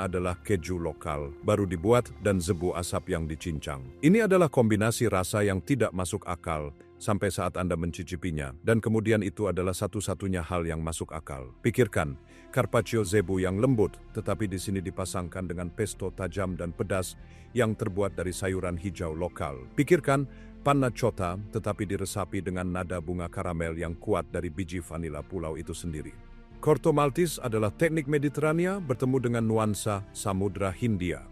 adalah keju lokal, baru dibuat dan zebu asap yang dicincang. Ini adalah kombinasi rasa yang tidak masuk akal sampai saat Anda mencicipinya, dan kemudian itu adalah satu-satunya hal yang masuk akal. Pikirkan, carpaccio zebu yang lembut, tetapi di sini dipasangkan dengan pesto tajam dan pedas yang terbuat dari sayuran hijau lokal. Pikirkan, panna cotta, tetapi diresapi dengan nada bunga karamel yang kuat dari biji vanila pulau itu sendiri. Corto Maltese adalah teknik Mediterania bertemu dengan nuansa Samudra Hindia.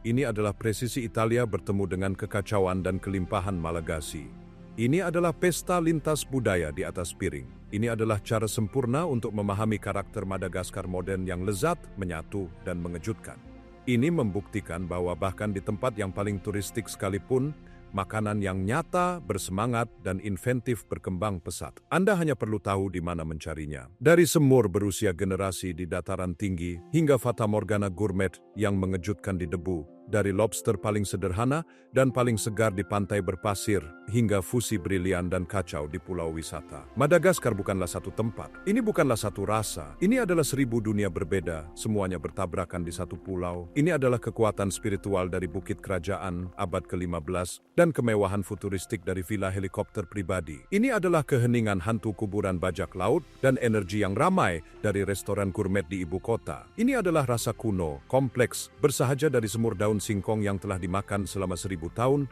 Ini adalah presisi Italia bertemu dengan kekacauan dan kelimpahan Malagasy. Ini adalah pesta lintas budaya di atas piring. Ini adalah cara sempurna untuk memahami karakter Madagaskar modern yang lezat, menyatu, dan mengejutkan. Ini membuktikan bahwa bahkan di tempat yang paling turistik sekalipun, makanan yang nyata, bersemangat, dan inventif berkembang pesat. Anda hanya perlu tahu di mana mencarinya. Dari semur berusia generasi di dataran tinggi, hingga fata morgana gourmet yang mengejutkan di debu, dari lobster paling sederhana dan paling segar di pantai berpasir, hingga fusi brilian dan kacau di pulau wisata. Madagaskar bukanlah satu tempat. Ini bukanlah satu rasa. Ini adalah 1000 dunia berbeda, semuanya bertabrakan di satu pulau. Ini adalah kekuatan spiritual dari bukit kerajaan abad ke-15 dan kemewahan futuristik dari villa helikopter pribadi. Ini adalah keheningan hantu kuburan bajak laut dan energi yang ramai dari restoran gourmet di ibu kota. Ini adalah rasa kuno, kompleks, bersahaja dari semur daun singkong yang telah dimakan selama 1000 tahun,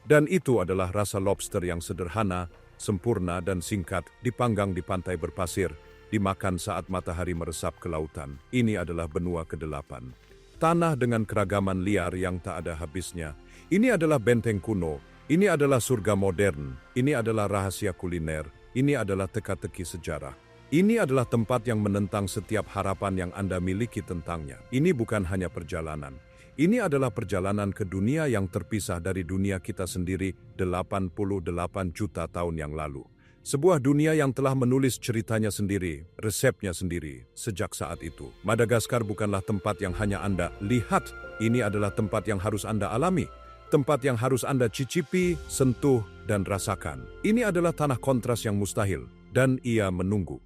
dan itu adalah rasa lobster yang sederhana, sempurna dan singkat, dipanggang di pantai berpasir, dimakan saat matahari meresap ke lautan. Ini adalah benua ke-8. Tanah dengan keragaman liar yang tak ada habisnya. Ini adalah benteng kuno, ini adalah surga modern, ini adalah rahasia kuliner, ini adalah teka-teki sejarah. Ini adalah tempat yang menentang setiap harapan yang Anda miliki tentangnya. Ini bukan hanya perjalanan. Ini adalah perjalanan ke dunia yang terpisah dari dunia kita sendiri 88 juta tahun yang lalu. Sebuah dunia yang telah menulis ceritanya sendiri, resepnya sendiri. Sejak saat itu, Madagaskar bukanlah tempat yang hanya Anda lihat. Ini adalah tempat yang harus Anda alami. Tempat yang harus Anda cicipi, sentuh, dan rasakan. Ini adalah tanah kontras yang mustahil, dan ia menunggu.